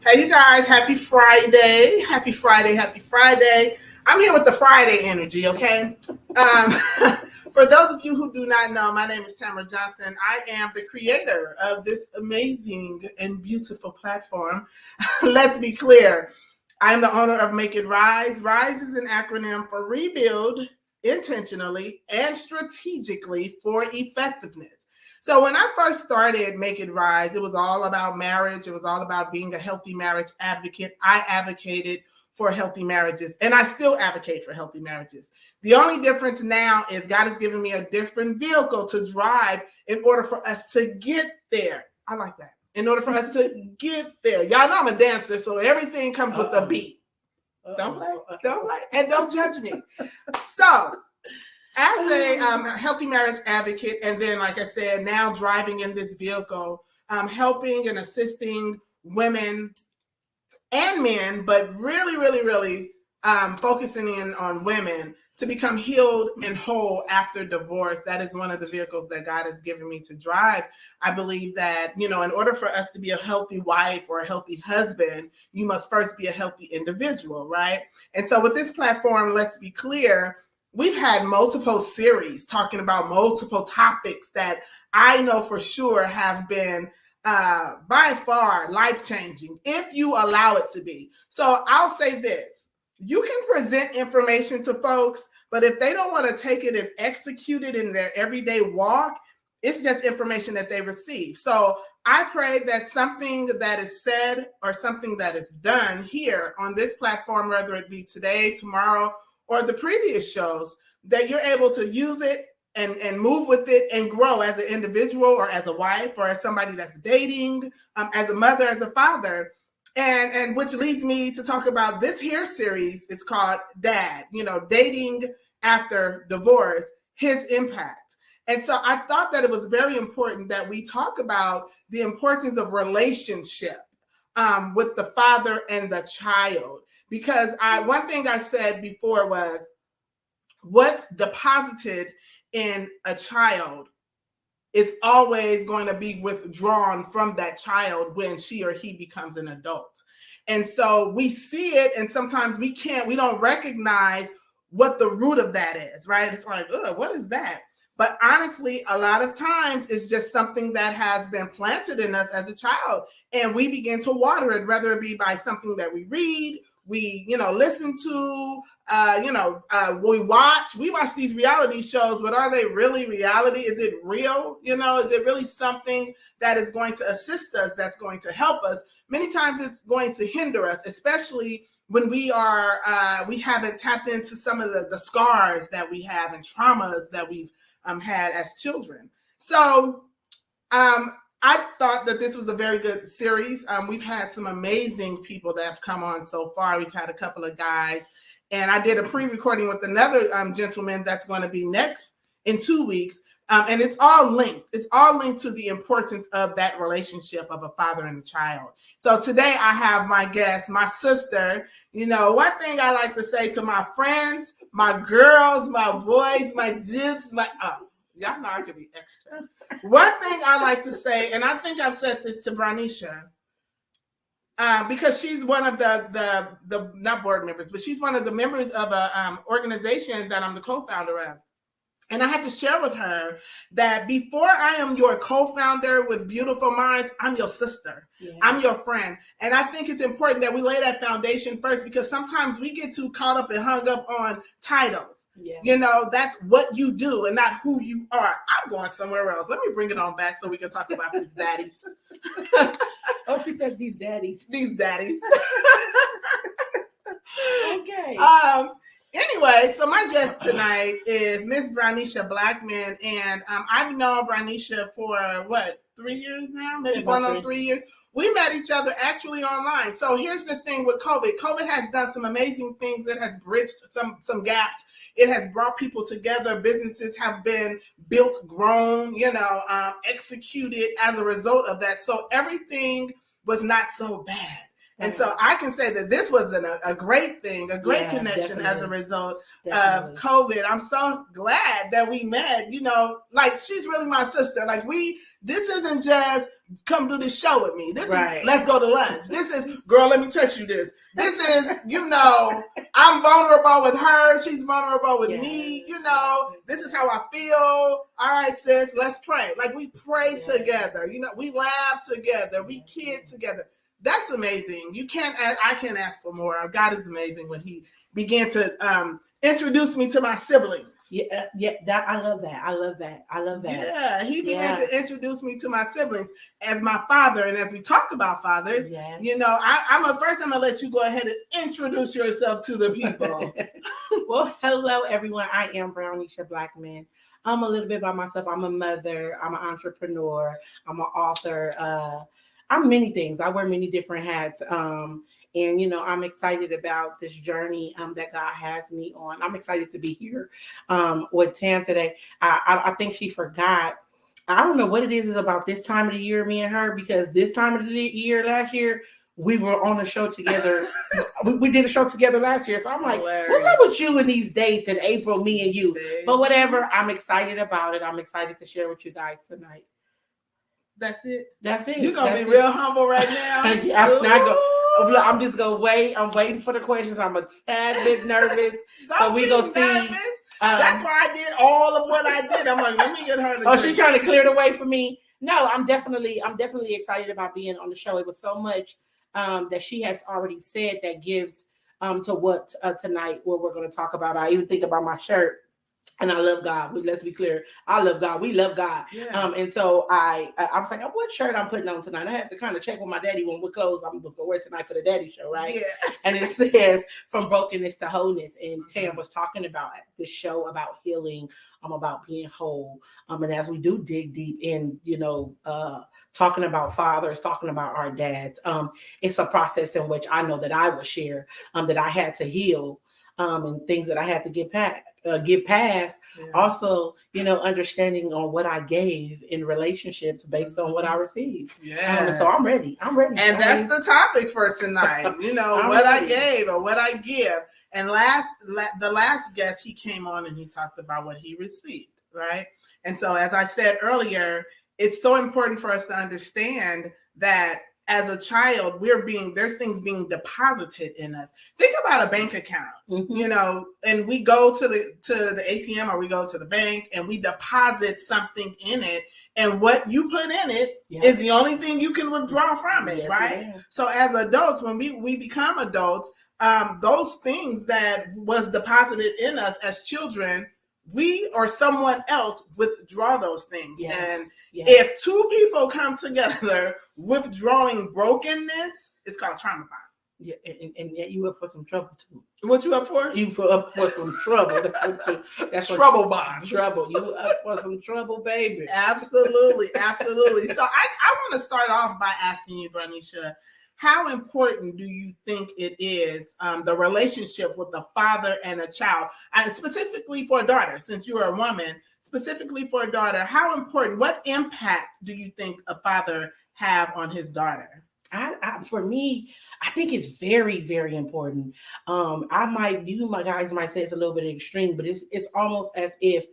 Hey, you guys, happy Friday. Happy Friday. Happy Friday. I'm here with the Friday energy, okay? Um, for those of you who do not know, my name is Tamara Johnson. I am the creator of this amazing and beautiful platform. Let's be clear. I'm the owner of Make It Rise. Rise is an acronym for rebuild intentionally and strategically for effectiveness. So when I first started Make It Rise, it was all about marriage. It was all about being a healthy marriage advocate. I advocated for healthy marriages, and I still advocate for healthy marriages. The only difference now is God has given me a different vehicle to drive in order for us to get there. I like that. In order for us to get there. Y'all know I'm a dancer, so everything comes with a beat. Don't play, and don't judge me. So, as a healthy marriage advocate, and then, like I said, now driving in this vehicle, helping and assisting women and men, but really focusing in on women to become healed and whole after divorce. That is one of the vehicles that God has given me to drive. I believe that, in order for us to be a healthy wife or a healthy husband, you must first be a healthy individual, right? And so with this platform, let's be clear, we've had multiple series talking about multiple topics that I know for sure have been by far life-changing if you allow it to be. So I'll say this. You can present information to folks, but if they don't want to take it and execute it in their everyday walk, it's just information that they receive. So I pray that something that is said or something that is done here on this platform, whether it be today, tomorrow, or the previous shows, that you're able to use it and move with it and grow as an individual or as a wife or as somebody that's dating, as a mother, as a father. And which leads me to talk about this here series. It's called D.A.D, dating after divorce, his impact. And so I thought that it was very important that we talk about the importance of relationship with the father and the child. Because one thing I said before was, what's deposited in a child is always going to be withdrawn from that child when she or he becomes an adult. And so we see it, and sometimes we don't recognize what the root of that is, right? It's like, what is that? But honestly, a lot of times it's just something that has been planted in us as a child, and we begin to water it, whether it be by something that we read, we listen to, we watch these reality shows, but are they really reality? Is it real? Is it really something that is going to assist us, that's going to help us? Many times it's going to hinder us, especially when we haven't tapped into some of the scars that we have and traumas that we've had as children. So I thought that this was a very good series. We've had some amazing people that have come on so far. We've had a couple of guys, and I did a pre-recording with another gentleman that's going to be next in 2 weeks. And it's all linked. It's all linked to the importance of that relationship of a father and a child. So today I have my guest, my sister. One thing I like to say to my friends, my girls, my boys, my dudes, y'all know I could be extra. One thing I like to say, and I think I've said this to Branisha, because she's one of the not board members, but she's one of the members of a organization that I'm the co-founder of. And I had to share with her that before I am your co-founder with Beautiful Minds, I'm your sister. Yeah. I'm your friend. And I think it's important that we lay that foundation first, because sometimes we get too caught up and hung up on titles. Yeah. That's what you do and not who you are. I'm going somewhere else. Let me bring it on back so we can talk about these daddies. Oh, she said these daddies. These daddies. Okay. Anyway, so my guest tonight is Miss Branisha Blackman, and I've known Branisha for 3 years now, maybe going on 3 years. We met each other actually online. So here's the thing with COVID. COVID has done some amazing things. It has bridged some gaps. It has brought people together. Businesses have been built, grown, executed as a result of that. So everything was not so bad. And so I can say that this was a great thing, a great connection definitely. As a result of COVID. I'm so glad that we met, like she's really my sister. Like we This isn't just come do this show with me. This is Right. let's go to lunch. This is, girl, let me touch you this. This is, I'm vulnerable with her. She's vulnerable with me. This is how I feel. All right, sis, let's pray. Like we pray together. We laugh together. We kid together. That's amazing. I can't ask for more. God is amazing when he began to introduce me to my siblings. That I love that. Yeah, he began to introduce me to my siblings as my father. And as we talk about fathers, I'm gonna let you go ahead and introduce yourself to the people. Well, hello everyone. I am Brownisha Blackman. I'm a little bit by myself. I'm a mother. I'm an entrepreneur. I'm an author. I'm many things. I wear many different hats. And I'm excited about this journey that God has me on. I'm excited to be here with Tam today. I think she forgot. I don't know what it is about this time of the year, me and her, because this time of the year last year, we were on a show together. we did a show together last year. So I'm like, what's up with you and these dates in April, me and you? But whatever, I'm excited about it. I'm excited to share with you guys tonight. That's it. You're going to be real humble right now. I'm just going to wait. I'm waiting for the questions. I'm a tad bit nervous. So we going to see. That's why I did all of what I did. I'm like, let me get her to she's trying to clear the way for me. No, I'm definitely excited about being on the show. It was so much that she has already said that gives to what tonight, what we're going to talk about. I even think about my shirt. And I love God. Let's be clear. I love God. We love God. Yeah. And so I was like, what shirt I'm putting on tonight? I had to kind of check with my daddy what clothes I was going to wear tonight for the daddy show, right? Yeah. And it says from brokenness to wholeness. And Tam was talking about this show about healing, about being whole. And as we do dig deep in, talking about fathers, talking about our dads, it's a process in which I know that I will share that I had to heal and things that I had to get past. Also, understanding on what I gave in relationships based on what I received. So I'm ready. And that's the topic for tonight. What I gave or what I give. And the last guest, he came on and he talked about what he received, right? And so, as I said earlier, it's so important for us to understand that as a child, there's things being deposited in us. Think about a bank account, and we go to the ATM or we go to the bank and we deposit something in it. And what you put in it is the only thing you can withdraw from it, right? Yeah. So as adults, when we become adults, those things that was deposited in us as children, we or someone else withdraw those things. Yes. And if two people come together withdrawing brokenness, it's called trauma bond. Yeah, and yet you up for some trouble too. What you up for? You up for some trouble. That's trouble bond. Trouble. You up for some trouble, baby. Absolutely. So I want to start off by asking you, Brownisha, how important do you think it is, the relationship with a father and a child, and specifically for a daughter, since you are a woman, specifically for a daughter, how important, what impact do you think a father have on his daughter? For me, I think it's very, very important. My guys might say it's a little bit extreme, but it's almost as if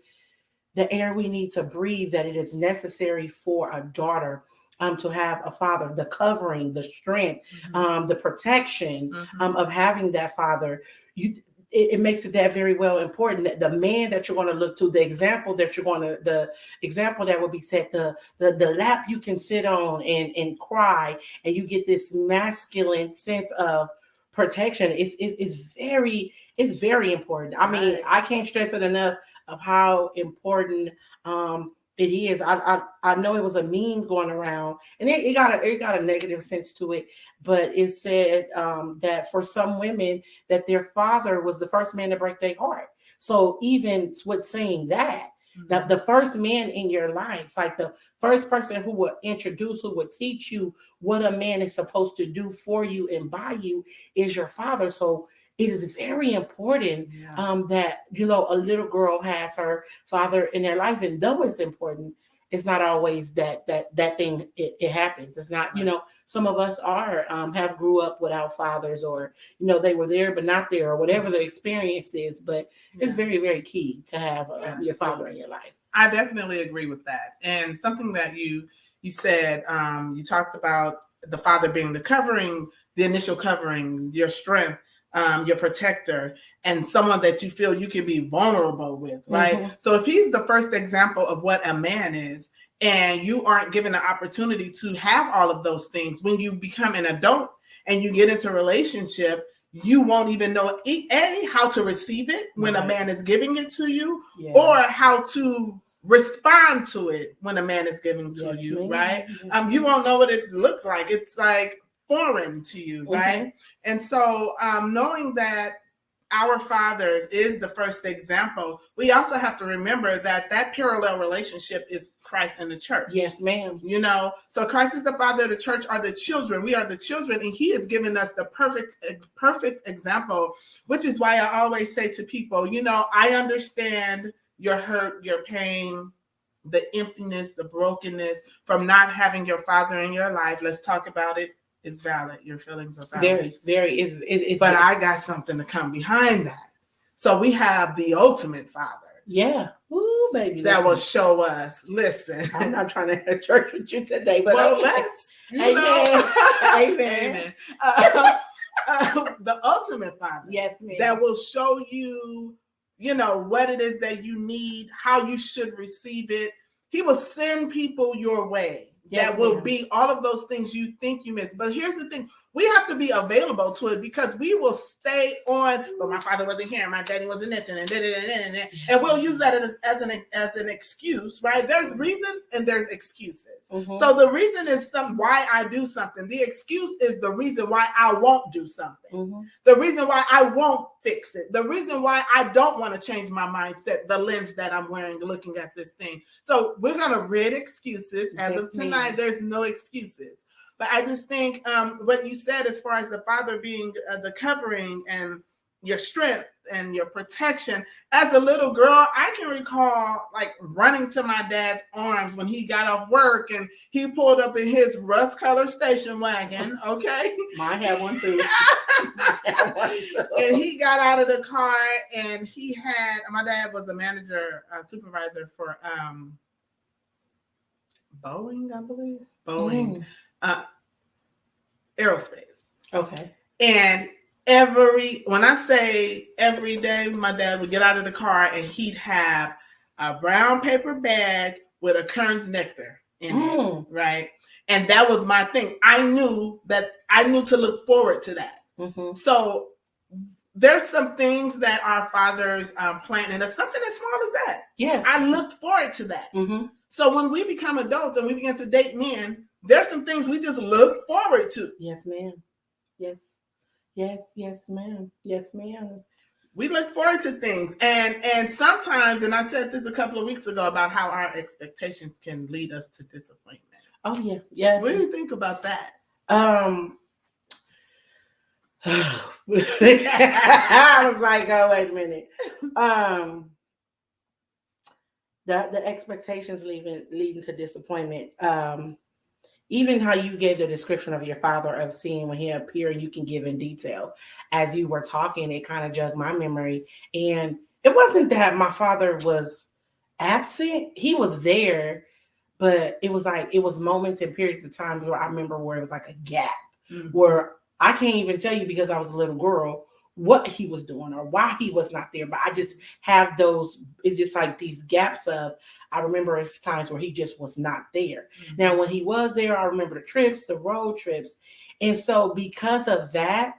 the air we need to breathe, that it is necessary for a daughter to have a father, the covering, the strength, the protection of having that father. It makes it that very well important that the man that you're going to look to, the example that will be set, the lap you can sit on and cry, and you get this masculine sense of protection. It's very important. I mean, I can't stress it enough of how important it is. I know it was a meme going around, and it got a negative sense to it, but it said that for some women that their father was the first man to break their heart. So even with saying that, that the first man in your life, like the first person who will introduce, who will teach you what a man is supposed to do for you and by you, is your father. So it is very important that, a little girl has her father in their life. And though it's important, it's not always that thing, it happens. It's not, some of us have grew up without fathers, or, they were there, but not there, or whatever the experience is. But it's very, very key to have your father in your life. I definitely agree with that. And something that you said, you talked about the father being the covering, the initial covering, your strength, your protector, and someone that you feel you can be vulnerable with, right? Mm-hmm. So if he's the first example of what a man is, and you aren't given the opportunity to have all of those things, when you become an adult and you get into a relationship, you won't even know how to receive it when a man is giving it to you, or how to respond to it when a man is giving to you, ma'am. Right? Yes, you won't know what it looks like. It's like foreign to you, right? Mm-hmm. And so knowing that our fathers is the first example, we also have to remember that parallel relationship is Christ and the church. Yes, ma'am. You know, so Christ is the father, the church are the children. We are the children, and he has given us the perfect example, which is why I always say to people, you know, I understand your hurt, your pain, the emptiness, the brokenness from not having your father in your life. Let's talk about it. It's valid. Your feelings are valid. Very. It's but I got something to come behind that. So we have the ultimate father. Yeah. Ooh, baby. That will show us. Listen. I'm not trying to have church with you today, but well, let's. Amen. Amen. The ultimate father. Yes, ma'am. That will show you, you know, what it is that you need, how you should receive it. He will send people your way. Yes, that will be all of those things you think you miss. But here's the thing. We have to be available to it, because we will stay on, but my father wasn't here, my daddy wasn't this, and we'll use that as an excuse, right? There's reasons and there's excuses. Mm-hmm. So the reason is why I do something. The excuse is the reason why I won't do something. Mm-hmm. The reason why I won't fix it. The reason why I don't want to change my mindset, the lens that I'm wearing looking at this thing. So we're going to rid excuses. As of tonight, there's no excuses. But I just think what you said as far as the father being the covering and your strength and your protection. As a little girl, I can recall like running to my dad's arms when he got off work and he pulled up in his rust-colored station wagon. Okay, mine had one too. And he got out of the car and he had. My dad was a manager, supervisor for Boeing, I believe. Boeing. Aerospace. Okay. And when I say every day, my dad would get out of the car and he'd have a brown paper bag with a Kern's nectar in it, right? And that was my thing. I knew to look forward to that. Mm-hmm. So there's some things that our fathers plant, and it's something as small as that. Yes. I looked forward to that. Mm-hmm. So when we become adults and we begin to date men, there's some things we just look forward to. Yes, ma'am. Yes. Yes, ma'am. Yes, ma'am. We look forward to things. And sometimes, and I said this a couple of weeks ago about how our expectations can lead us to disappointment. Oh, yeah. Yeah. What do you think about that? I was like, oh, wait a minute. The expectations leading to disappointment. Even how you gave the description of your father of seeing when he appeared, you can give in detail. As you were talking, it kind of jogged my memory. And it wasn't that my father was absent. He was there, but it was moments and periods of time where I remember where it was like a gap, where I can't even tell you because I was a little girl what he was doing or why he was not there. But I just have those, it's just like these gaps of, I remember it's times where he just was not there. Mm-hmm. Now, when he was there, I remember the trips, the road trips. And so because of that,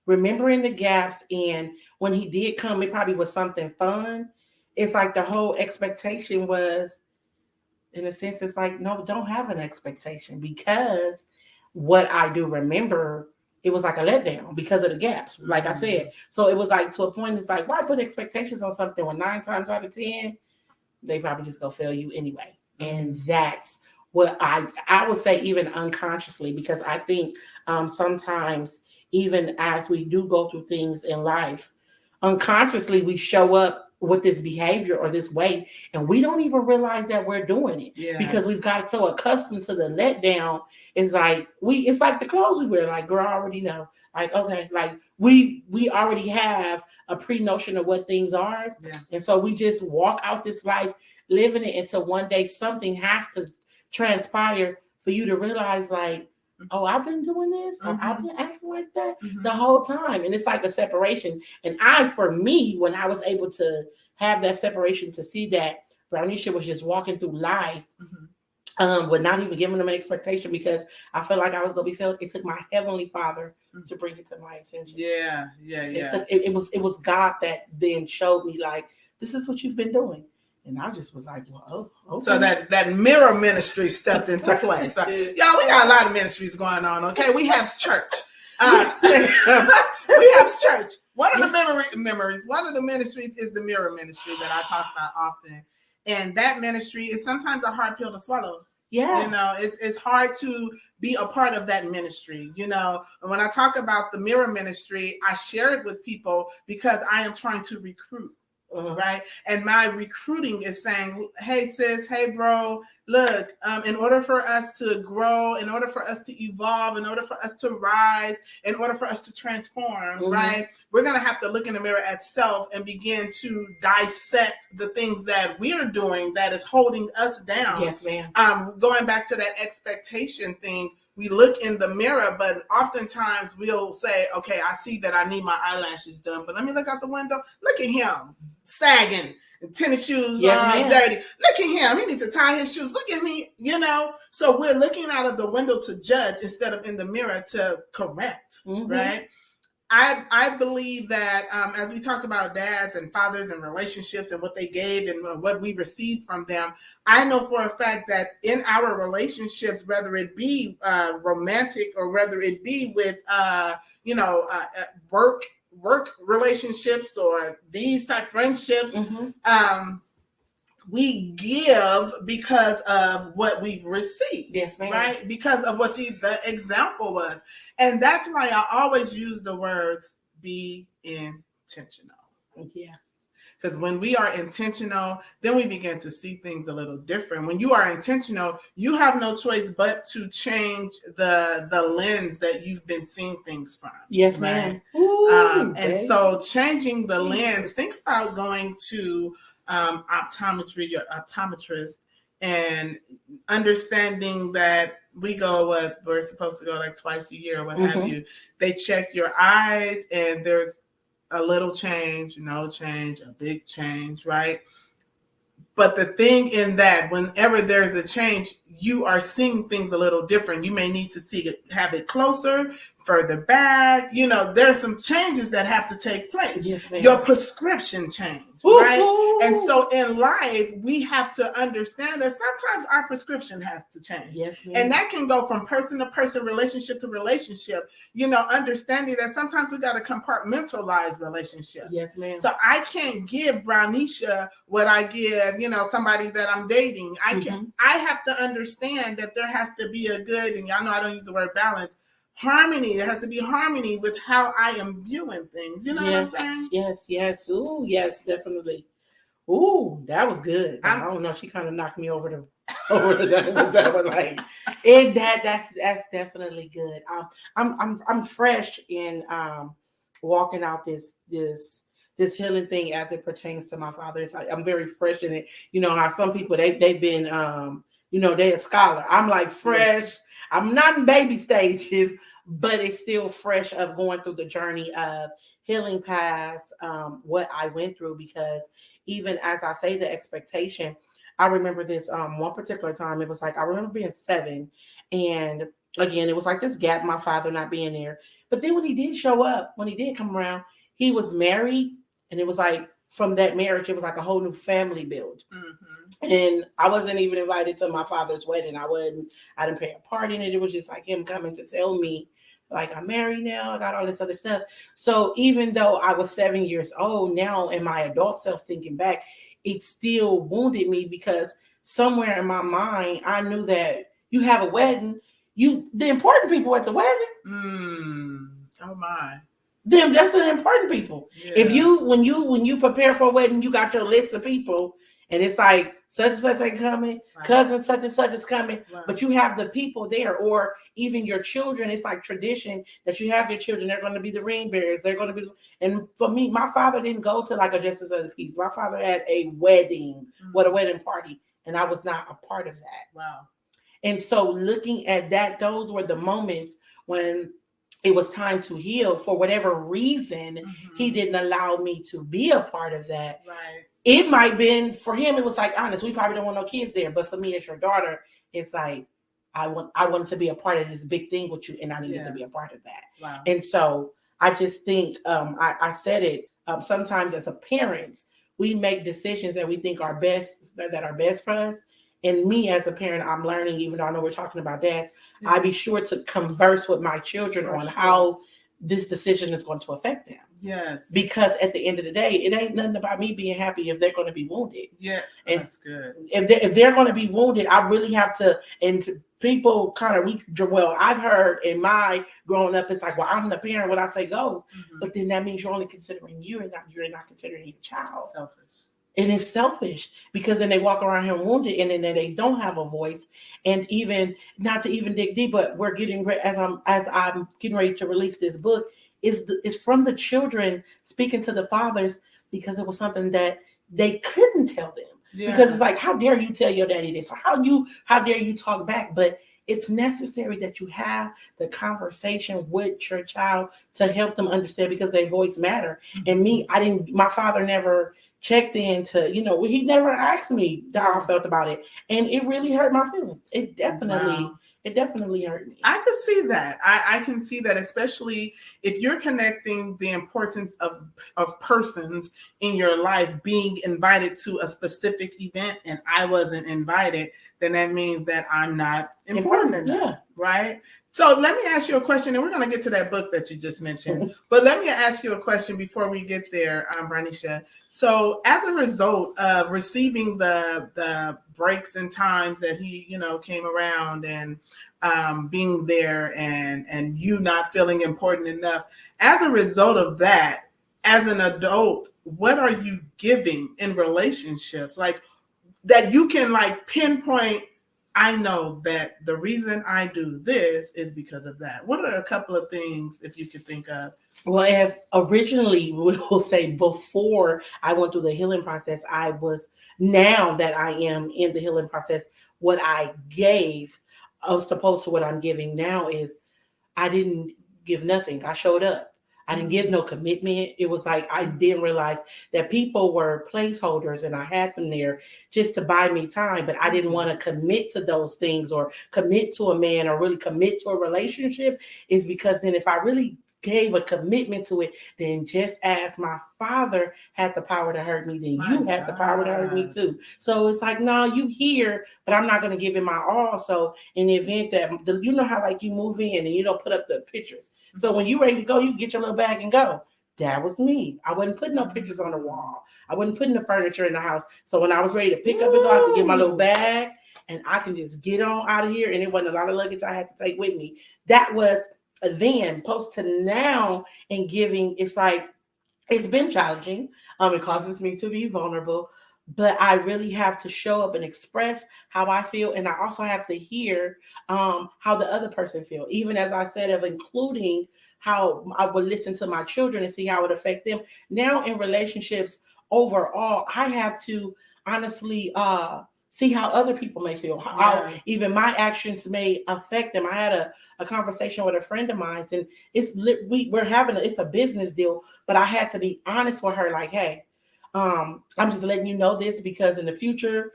remembering the gaps, and when he did come, it probably was something fun. It's like the whole expectation was, in a sense, it's like, no, don't have an expectation, because what I do remember, it was like a letdown because of the gaps, like I said. So it was like, to a point, it's like, why put expectations on something when 9 times out of 10, they probably just go fail you anyway. And that's what I would say, even unconsciously, because I think sometimes even as we do go through things in life, unconsciously we show up with this behavior or this way, and we don't even realize that we're doing it because we've got so accustomed to the letdown. It's like it's like the clothes we wear. Like, girl, I already know. Like, okay, like we already have a pre-notion of what things are, and so we just walk out this life living it until one day something has to transpire for you to realize, like, oh, I've been doing this. I've been acting like that the whole time. And it's like a separation. And for me, when I was able to have that separation, to see that Brownisha was just walking through life with not even giving them an expectation, because I felt like I was going to be felt. It took my Heavenly Father to bring it to my attention. It was God that then showed me, like, this is what you've been doing. And I just was like, well, okay. So that mirror ministry stepped into place. So, y'all, we got a lot of ministries going on, okay? We have church. We have church. One of the ministries is the mirror ministry that I talk about often. And that ministry is sometimes a hard pill to swallow. Yeah. You know, it's hard to be a part of that ministry. You know, and when I talk about the mirror ministry, I share it with people because I am trying to recruit. Right. And my recruiting is saying, hey, sis, hey, bro, look, in order for us to grow, in order for us to evolve, in order for us to rise, in order for us to transform, right, we're going to have to look in the mirror at self and begin to dissect the things that we are doing that is holding us down. Yes, ma'am. Going back to that expectation thing, we look in the mirror, but oftentimes we'll say, okay, I see that I need my eyelashes done, but let me look out the window. Look at him sagging, tennis shoes dirty. Look at him. He needs to tie his shoes. Look at me, you know. So we're looking out of the window to judge instead of in the mirror to correct, right? I believe that as we talk about dads and fathers and relationships and what they gave and what we received from them, I know for a fact that in our relationships, whether it be romantic or whether it be with, work relationships or these type friendships, we give because of what we've received. Yes, ma'am. Right? Because of what the example was. And that's why I always use the words be intentional. Yeah. Because when we are intentional, then we begin to see things a little different. When you are intentional, you have no choice but to change the lens that you've been seeing things from. Yes, right? ma'am. Ooh, and so changing the lens, think about going to optometry, your optometrist, and understanding that we're supposed to go like twice a year or what have you. They check your eyes and there's a little change, no change, a big change, right? But the thing in that, whenever there's a change, you are seeing things a little different. You may need to have it closer, further back. You know, there's some changes that have to take place. Yes, ma'am. Your prescription change, right? And so in life, we have to understand that sometimes our prescription has to change. Yes, ma'am. And that can go from person to person, relationship to relationship. You know, understanding that sometimes we got to compartmentalize relationships. Yes, ma'am. So I can't give Brownisha what I give, you know, somebody that I'm dating. I have to understand that there has to be a good, and y'all know I don't use the word balance, harmony. There has to be harmony with how I am viewing things. You know what I'm saying? Yes. Ooh, yes, definitely. Ooh, that was good. I don't know. She kind of knocked me over that one. Like, and that's definitely good. I'm fresh in walking out this healing thing as it pertains to my father. It's like I'm very fresh in it. You know how some people they've been they're a scholar. I'm like fresh. Yes. I'm not in baby stages, but it's still fresh of going through the journey of healing past what I went through, because even as I say the expectation, I remember this one particular time. It was like I remember being 7, and again, it was like this gap, my father not being there. But then when he did show up, when he did come around, he was married, and it was like from that marriage, it was like a whole new family build. And I wasn't even invited to my father's wedding. I didn't pay a part in it. It was just like him coming to tell me, like, I'm married now. I got all this other stuff. So even though I was 7 years old now, in my adult self thinking back, it still wounded me, because somewhere in my mind, I knew that you have a wedding, the important people at the wedding. Oh my. Them, that's the important people. Yeah. If you when you prepare for a wedding, you got your list of people, and it's like such and such ain't coming, Right. cousin such and such is coming, Right. but you have the people there, or even your children. It's like tradition that you have your children. They're going to be the ring bearers. They're going to be. And for me, my father didn't go to like a Justice of the Peace. My father had a wedding, a wedding party, and I was not a part of that. Wow. And so looking at that, those were the moments when it was time to heal. For whatever reason, he didn't allow me to be a part of that. Right. It might have been for him, it was like, honest, we probably don't want no kids there. But for me as your daughter, it's like I wanted to be a part of this big thing with you, and I needed to be a part of that. Wow. And so I just think I said it sometimes as a parent, we make decisions that we think are best for us. And me as a parent, I'm learning, even though I know we're talking about dads, I be sure to converse with my children on how this decision is going to affect them. Yes. Because at the end of the day, it ain't nothing about me being happy if they're going to be wounded. Yeah, and that's good. If they're going to be wounded, I really have to, and people kind of reach, well, I've heard in my growing up, it's like, well, I'm the parent, what I say goes. But then that means you're only considering you, and you're not considering your child. Selfish. And it's selfish, because then they walk around here wounded, and then they don't have a voice. And even not to even dig deep, but we're getting ready, as I'm getting ready to release this book, is from the children speaking to the fathers, because it was something that they couldn't tell them. Yeah. Because it's like, how dare you tell your daddy this? How dare you talk back? But it's necessary that you have the conversation with your child to help them understand, because their voice matter. And my father never checked in to, he never asked me how I felt about it. And it really hurt my feelings. It definitely hurt me. I could see that. I can see that, especially if you're connecting the importance of persons in your life being invited to a specific event and I wasn't invited, then that means that I'm not important enough, right? So let me ask you a question, and we're going to get to that book that you just mentioned. But let me ask you a question before we get there, Branisha. So as a result of receiving the breaks and times that he, came around and being there and you not feeling important enough, as a result of that, as an adult, what are you giving in relationships? Like that you can like pinpoint, I know that the reason I do this is because of that. What are a couple of things, if you could think of? Well, if originally, we'll say before I went through the healing process, now that I am in the healing process, what I gave, as opposed to what I'm giving now, is I didn't give nothing. I showed up. I didn't give no commitment. It was like I didn't realize that people were placeholders, and I had them there just to buy me time. But I didn't want to commit to those things, or commit to a man, or really commit to a relationship. Is because then if I really gave a commitment to it, then just as my father had the power to hurt me, then you had the power to hurt me too. So it's like, no, you here, but I'm not going to give it my all. So in the event that, you know how like you move in and you don't put up the pictures. So when you're ready to go, you get your little bag and go. That was me. I wasn't putting no pictures on the wall. I wasn't putting the furniture in the house. So when I was ready to pick up and go, I could get my little bag and I can just get on out of here. And it wasn't a lot of luggage I had to take with me. That was then. Post to now and giving, it's like, it's been challenging. It causes me to be vulnerable, but I really have to show up and express how I feel. And I also have to hear how the other person feel. Even as I said, of including how I would listen to my children and see how it affect them. Now in relationships overall, I have to honestly see how other people may feel, how even my actions may affect them. I had a conversation with a friend of mine, and it's a business deal, but I had to be honest with her, like, hey, I'm just letting you know this because in the future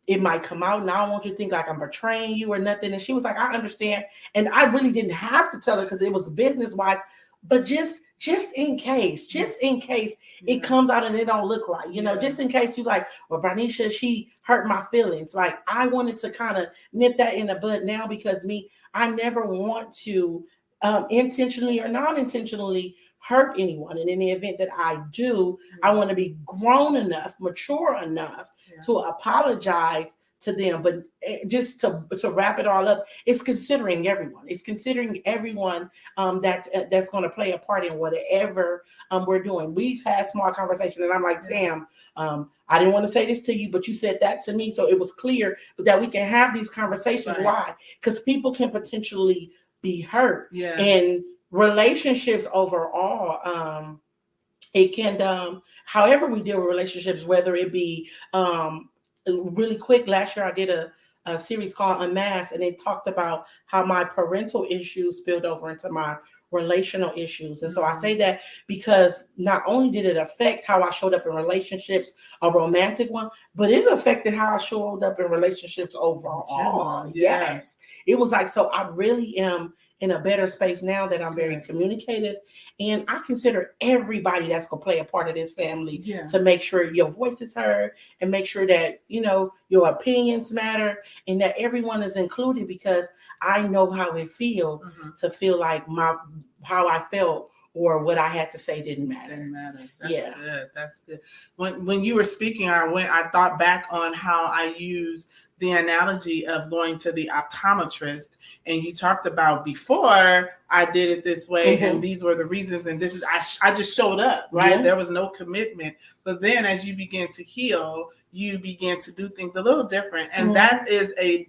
it might come out, and I don't want you to think like I'm betraying you or nothing. And she was like, I understand. And I really didn't have to tell her because it was business wise, but just in case it comes out and it don't look right, just in case you like, well, Branisha, she hurt my feelings. Like I wanted to kind of nip that in the bud now, because I never want to intentionally or non-intentionally hurt anyone. And in the event that I do, I want to be grown enough, mature enough to apologize to them. But just to wrap it all up, it's considering everyone. It's considering everyone that's going to play a part in whatever we're doing. We've had small conversations, and I'm like, Tam, I didn't want to say this to you, but you said that to me, so it was clear that we can have these conversations. Right. Why? Because people can potentially be hurt. Yeah. And relationships overall, it can, however we deal with relationships, whether it be really quick. Last year I did a series called Unmasked, and it talked about how my parental issues spilled over into my relational issues. And so I say that because not only did it affect how I showed up in relationships, a romantic one, but it affected how I showed up in relationships overall. Yes. It was like, so I really am in a better space now that I'm very communicative, and I consider everybody that's going to play a part of this family to make sure your voice is heard and make sure that, your opinions matter and that everyone is included, because I know how it feels to feel like how I felt or what I had to say didn't matter. That's good. That's good. When you were speaking, I thought back on how I used the analogy of going to the optometrist, and you talked about before I did it this way, and these were the reasons, and this is I just showed up, right? There was no commitment. But then as you begin to heal, you begin to do things a little different, and that is a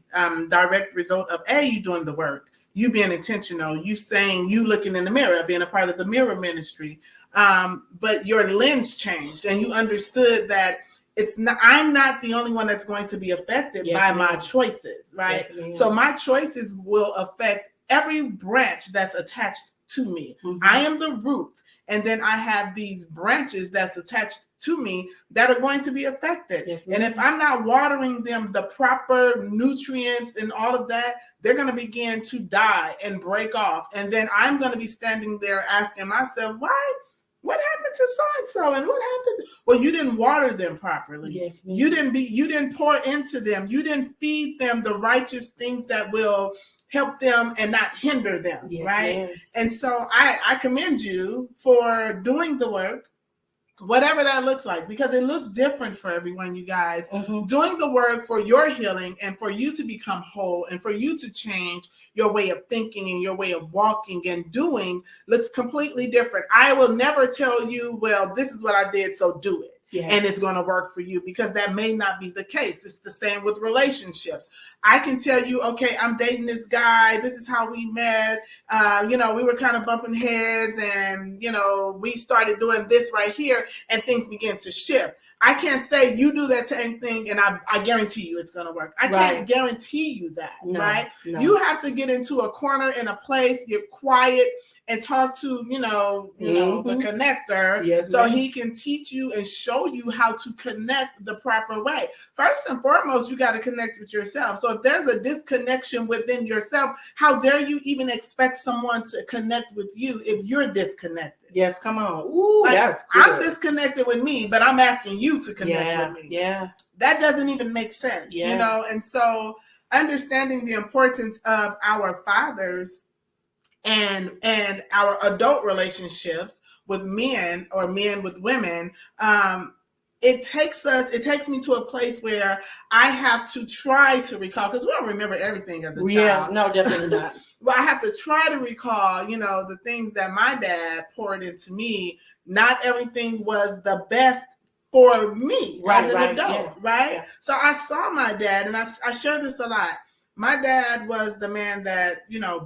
direct result of you doing the work, you being intentional, you saying, you looking in the mirror, being a part of the mirror ministry. But your lens changed, and you understood that I'm not the only one that's going to be affected by my choices, right? So my choices will affect every branch that's attached to me. I am the root, and then I have these branches that's attached to me that are going to be affected. And if I'm not watering them the proper nutrients and all of that, they're going to begin to die and break off. And then I'm going to be standing there asking myself, what happened to so-and-so? And what happened? Well, you didn't water them properly. You didn't pour into them. You didn't feed them the righteous things that will help them and not hinder them, right? And so I commend you for doing the work, whatever that looks like, because it looked different for everyone, you guys. Doing the work for your healing and for you to become whole and for you to change your way of thinking and your way of walking and doing looks completely different. I will never tell you, well, this is what I did, so do it. And it's going to work for you, because that may not be the case. It's the same with relationships. I can tell you, okay, I'm dating this guy. This is how we met. We were kind of bumping heads, and, we started doing this right here, and things began to shift. I can't say you do that same thing and I guarantee you it's going to work. I can't guarantee you that, right? No. You have to get into a corner in a place, get quiet, and talk to, the connector, so he can teach you and show you how to connect the proper way. First and foremost, you got to connect with yourself. So if there's a disconnection within yourself, how dare you even expect someone to connect with you if you're disconnected? Yes, come on. Ooh, that's good. I'm disconnected with me, but I'm asking you to connect with me. Yeah. That doesn't even make sense, And so understanding the importance of our fathers and our adult relationships with men or men with women, it takes me to a place where I have to try to recall, because we don't remember everything as a child. Yeah, no, definitely not. Well, I have to try to recall, the things that my dad poured into me. Not everything was the best for me as an adult, right? Yeah. So I saw my dad, and I share this a lot. My dad was the man that,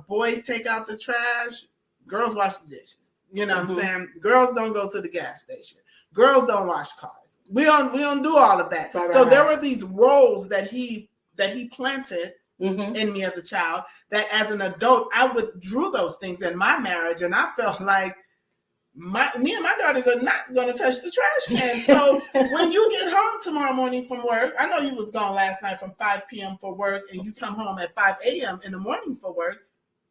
boys take out the trash, girls wash the dishes. You know what I'm saying? Girls don't go to the gas station. Girls don't wash cars. We don't do all of that. So there were these roles that he planted in me as a child, that as an adult, I withdrew those things in my marriage, and I felt like me and my daughters are not going to touch the trash can. So when you get home tomorrow morning from work, I know you was gone last night from 5 p.m. for work, and you come home at 5 a.m. in the morning for work,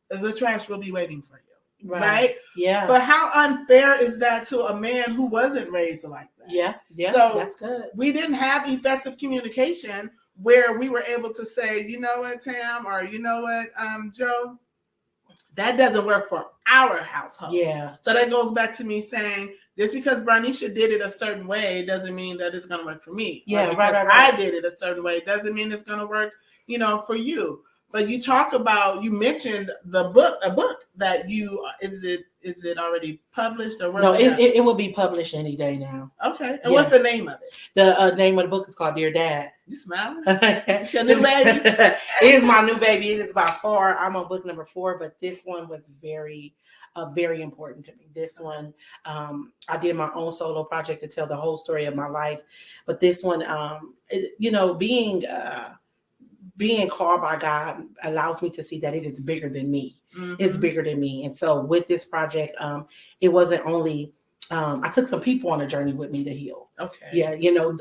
the trash will be waiting for you. Right? Yeah. But how unfair is that to a man who wasn't raised like that? Yeah. So that's good. We didn't have effective communication where we were able to say, you know what, Tam, or you know what, Joe, That doesn't work for our household. Yeah. So that goes back to me saying, just because Bernicia did it a certain way doesn't mean that it's going to work for me. Yeah, because right. I did it a certain way doesn't mean it's going to work, for you. But you mentioned a book that is it already published or no? It will be published any day now. Okay, and what's the name of it? The name of the book is called Dear Dad. You smiling? It's your new baby. It is my new baby. It is about 4. I'm on book number 4, but this one was very important to me. This one, I did my own solo project to tell the whole story of my life. But this one, being called by God allows me to see that it is bigger than me. Mm-hmm. It's bigger than me. And so with this project, it wasn't only, I took some people on a journey with me to heal. Okay. Yeah.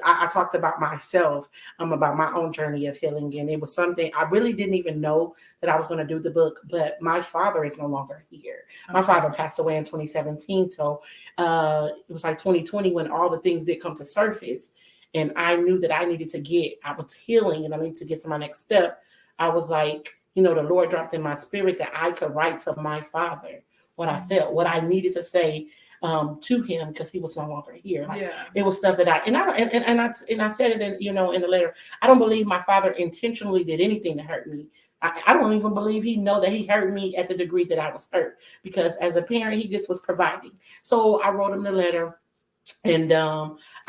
I talked about myself, about my own journey of healing. And it was something I really didn't even know that I was going to do the book, but my father is no longer here. Okay. My father passed away in 2017. So it was like 2020 when all the things did come to surface. And I knew that I was healing and I needed to get to my next step. I was like, the Lord dropped in my spirit that I could write to my father what I felt, what I needed to say to him because he was no longer here. It was stuff that I said it in the letter. I don't believe my father intentionally did anything to hurt me. I don't even believe he know that he hurt me at the degree that I was hurt, because as a parent, he just was providing. So I wrote him the letter, and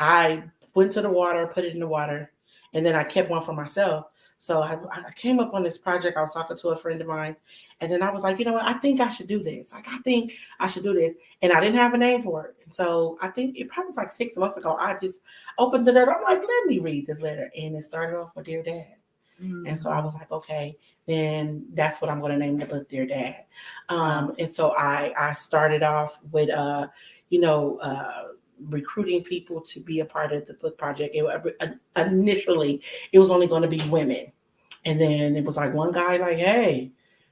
I went to the water, put it in the water, and then I kept one for myself. So I came up on this project. I was talking to a friend of mine, and then I was like, I think I should do this. I think I should do this. And I didn't have a name for it. And so I think it probably was like 6 months ago, I just opened the letter. I'm like, let me read this letter. And it started off with Dear Dad. Mm-hmm. And so I was like, okay, then that's what I'm going to name the book, Dear Dad. And so I started off with, recruiting people to be a part of the book project. Initially, it was only going to be women. And then it was like one guy like, hey,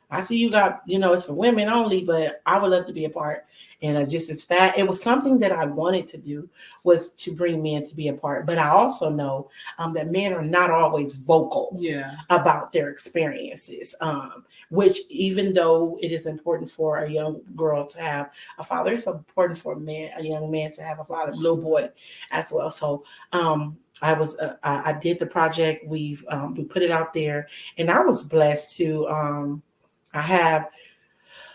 I see you got, it's for women only, but I would love to be a part. And just as fast, it was something that I wanted to do, was to bring men to be a part. But I also know that men are not always vocal about their experiences, which even though it is important for a young girl to have a father, it's important for a young man to have a father, little boy as well. So I did the project. We put it out there, and I was blessed to, I have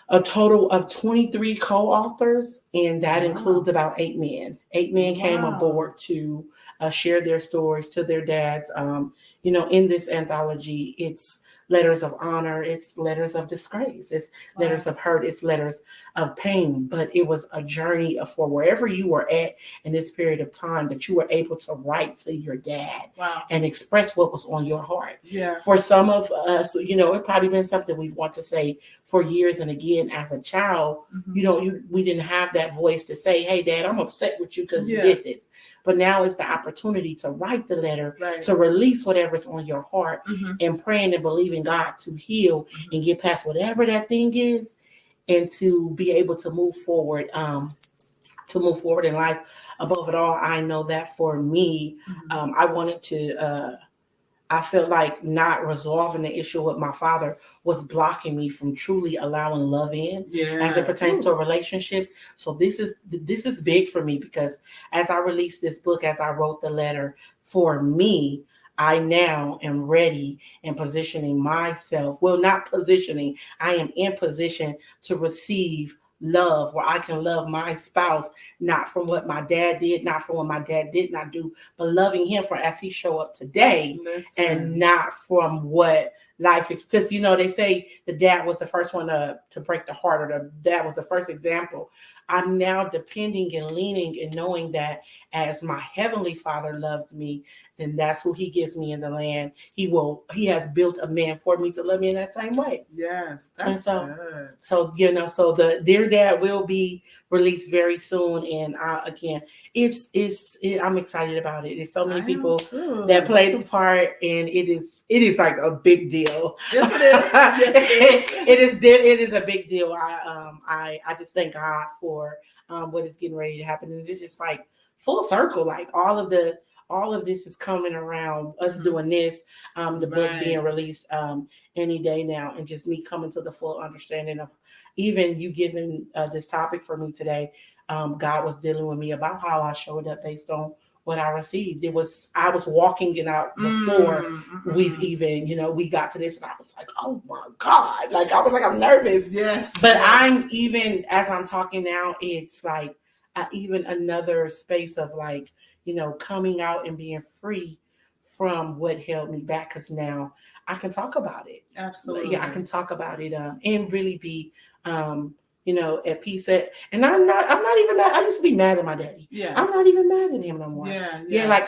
a total of 23 co-authors, and that includes about 8 men. 8 men came aboard to share their stories to their dads. In this anthology, it's letters of honor, it's letters of disgrace, it's letters of hurt, it's letters of pain. But it was a journey for wherever you were at in this period of time, that you were able to write to your dad and express what was on your heart. Yeah. For some of us, it probably been something we've wanted to say for years. And again, as a child, we didn't have that voice to say, hey, Dad, I'm upset with you because you did this. But now it's the opportunity to write the letter, to release whatever's on your heart, and praying and believing God to heal and get past whatever that thing is, and to be able to move forward, in life. Above it all, I know that for me, I wanted to, I felt like not resolving the issue with my father was blocking me from truly allowing love in as it pertains to a relationship. So this is big for me, because as I released this book, as I wrote the letter, for me, I now am ready and positioning myself. Well, not positioning. I am in position to receive love, where I can love my spouse, not from what my dad did, not from what my dad did not do, but loving him for as he show up today. And not from what life is. Because, they say the dad was the first one to break the heart, or the dad was the first example. I'm now depending and leaning and knowing that as my heavenly Father loves me, then that's who he gives me in the land. He has built a man for me to love me in that same way. Yes, that's good. So the Dear Dad will be released very soon. And again, I'm excited about it. There's so many people that played the part, and it is like a big deal. Yes, it is. Yes, it is. It is a big deal. I just thank God for what is getting ready to happen. And it's just like full circle, like all of the all of this is coming around us doing this, the book being released any day now, and just me coming to the full understanding of even you giving this topic for me today. God was dealing with me about how I showed up based on what I received. I was walking it out before we've even, we got to this, and I was like, oh my God. Like, I was like, I'm nervous. Yes. But I'm even, as I'm talking now, it's like even another space of like, coming out and being free from what held me back. Because now I can talk about it. Absolutely. Yeah, I can talk about it and really be, at peace. And I'm not even mad. I used to be mad at my daddy. Yeah. I'm not even mad at him no more. Yeah. Like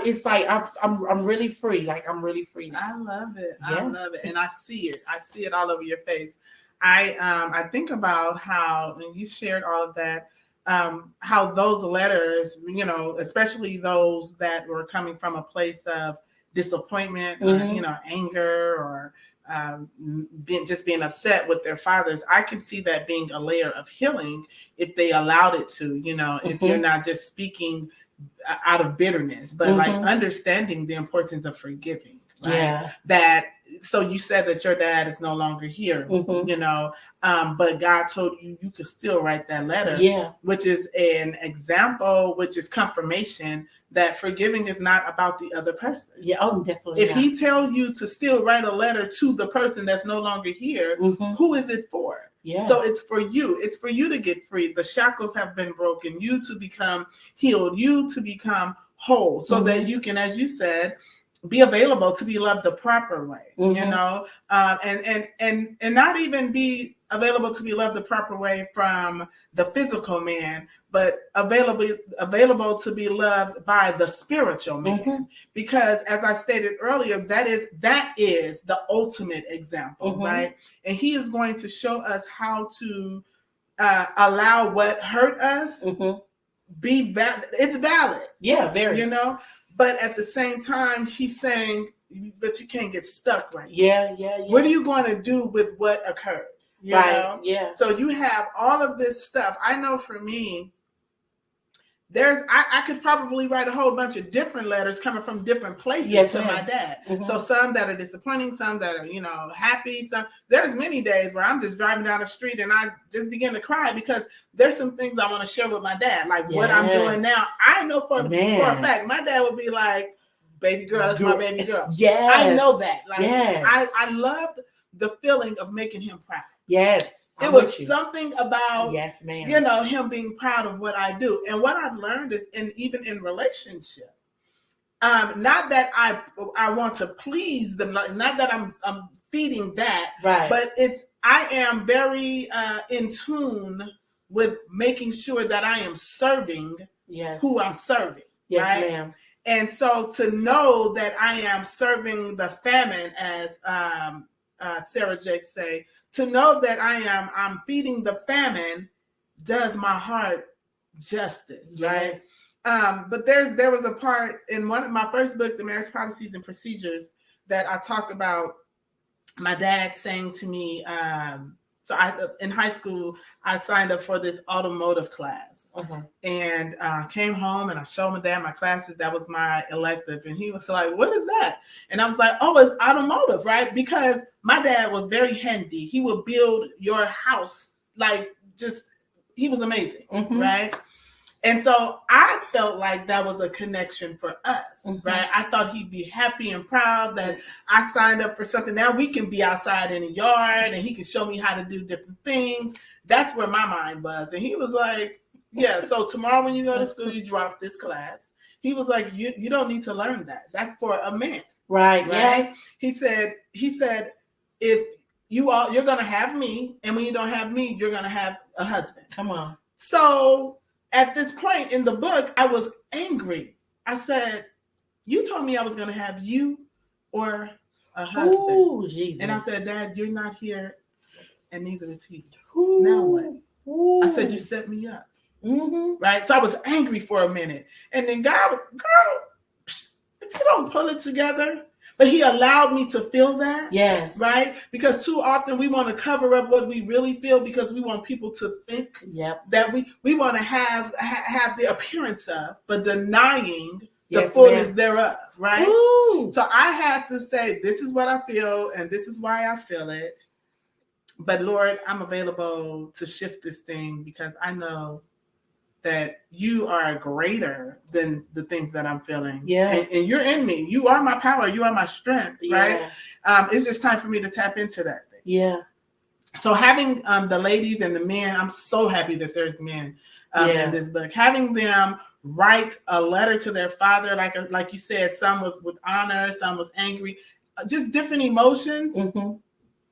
it's like I'm really free. Like I'm really free now. I love it. Yeah. I love it. And I see it. I see it all over your face. I think about how, and you shared all of that, how those letters, especially those that were coming from a place of disappointment, or, anger, or being upset with their fathers. I can see that being a layer of healing if they allowed it to, if you're not just speaking out of bitterness, but like understanding the importance of forgiving. Right? Yeah. So you said that your dad is no longer here, but God told you could still write that letter, which is an example, which is confirmation that forgiving is not about the other person. Yeah, definitely. If he tells you to still write a letter to the person that's no longer here, who is it for? Yeah. So it's for you. It's for you to get free. The shackles have been broken. You to become healed. You to become whole, so that you can, as you said, be available to be loved the proper way, and not even be available to be loved the proper way from the physical man, but available to be loved by the spiritual man. Because as I stated earlier, that is the ultimate example, right? And he is going to show us how to allow what hurt us be valid. It's valid. Yeah, very. But at the same time, he's saying, but you can't get stuck right now. Yeah. What are you going to do with what occurred? You know? Yeah. So you have all of this stuff. I know for me, I could probably write a whole bunch of different letters coming from different places to my dad. So some that are disappointing, some that are, happy. There's many days where I'm just driving down the street and I just begin to cry because there's some things I want to share with my dad, like what I'm doing now. I know for a fact, my dad would be like, baby girl, that's my baby girl. Yes. I know that. Like, I loved the feeling of making him proud. Yes. It was something about, yes, ma'am. Him being proud of what I do. And what I've learned is, even in relationship, not that I want to please them, not that I'm feeding that, right? But I am very in tune with making sure that I am serving who I'm serving. Yes, right? Ma'am. And so to know that I am serving the famine, as Sarah Jake say, to know that I'm feeding the famine does my heart justice, right? But there was a part in one of my first book, The Marriage Policies and Procedures, that I talk about my dad saying to me, in high school, I signed up for this automotive class and came home and I showed my dad my classes. That was my elective. And he was like, what is that? And I was like, oh, it's automotive, right? Because my dad was very handy. He would build your house, he was amazing, right? And so I felt like that was a connection for us, right? I thought he'd be happy and proud that I signed up for something. Now we can be outside in the yard and he can show me how to do different things. That's where my mind was. And he was like, yeah, so tomorrow when you go to school, you drop this class. He was like, you don't need to learn that. That's for a man. Right? Yeah. He said, if you're going to have me, and when you don't have me, you're going to have a husband. Come on. So at this point in the book, I was angry. I said, you told me I was going to have you or a husband. Ooh, Jesus. And I said, Dad, you're not here and neither is he. Ooh. Now what? Ooh. I said, you set me up. Right? So I was angry for a minute. And then God was, girl, if you don't pull it together. But he allowed me to feel that. Yes. Right? Because too often we want to cover up what we really feel because we want people to think that we want to have the appearance of, but denying Yes, fullness ma'am. thereof, right? Ooh. So I had to say, this is what I feel, and this is why I feel it. But Lord, I'm available to shift this thing because I know that you are greater than the things that I'm feeling. Yeah. And you're in me. You are my power. You are my strength, right? Yeah. It's just time for me to tap into that thing. Yeah. So having the ladies and the men, I'm so happy that there's men in this book. Having them write a letter to their father, like you said, some was with honor, some was angry, just different emotions. Mm-hmm.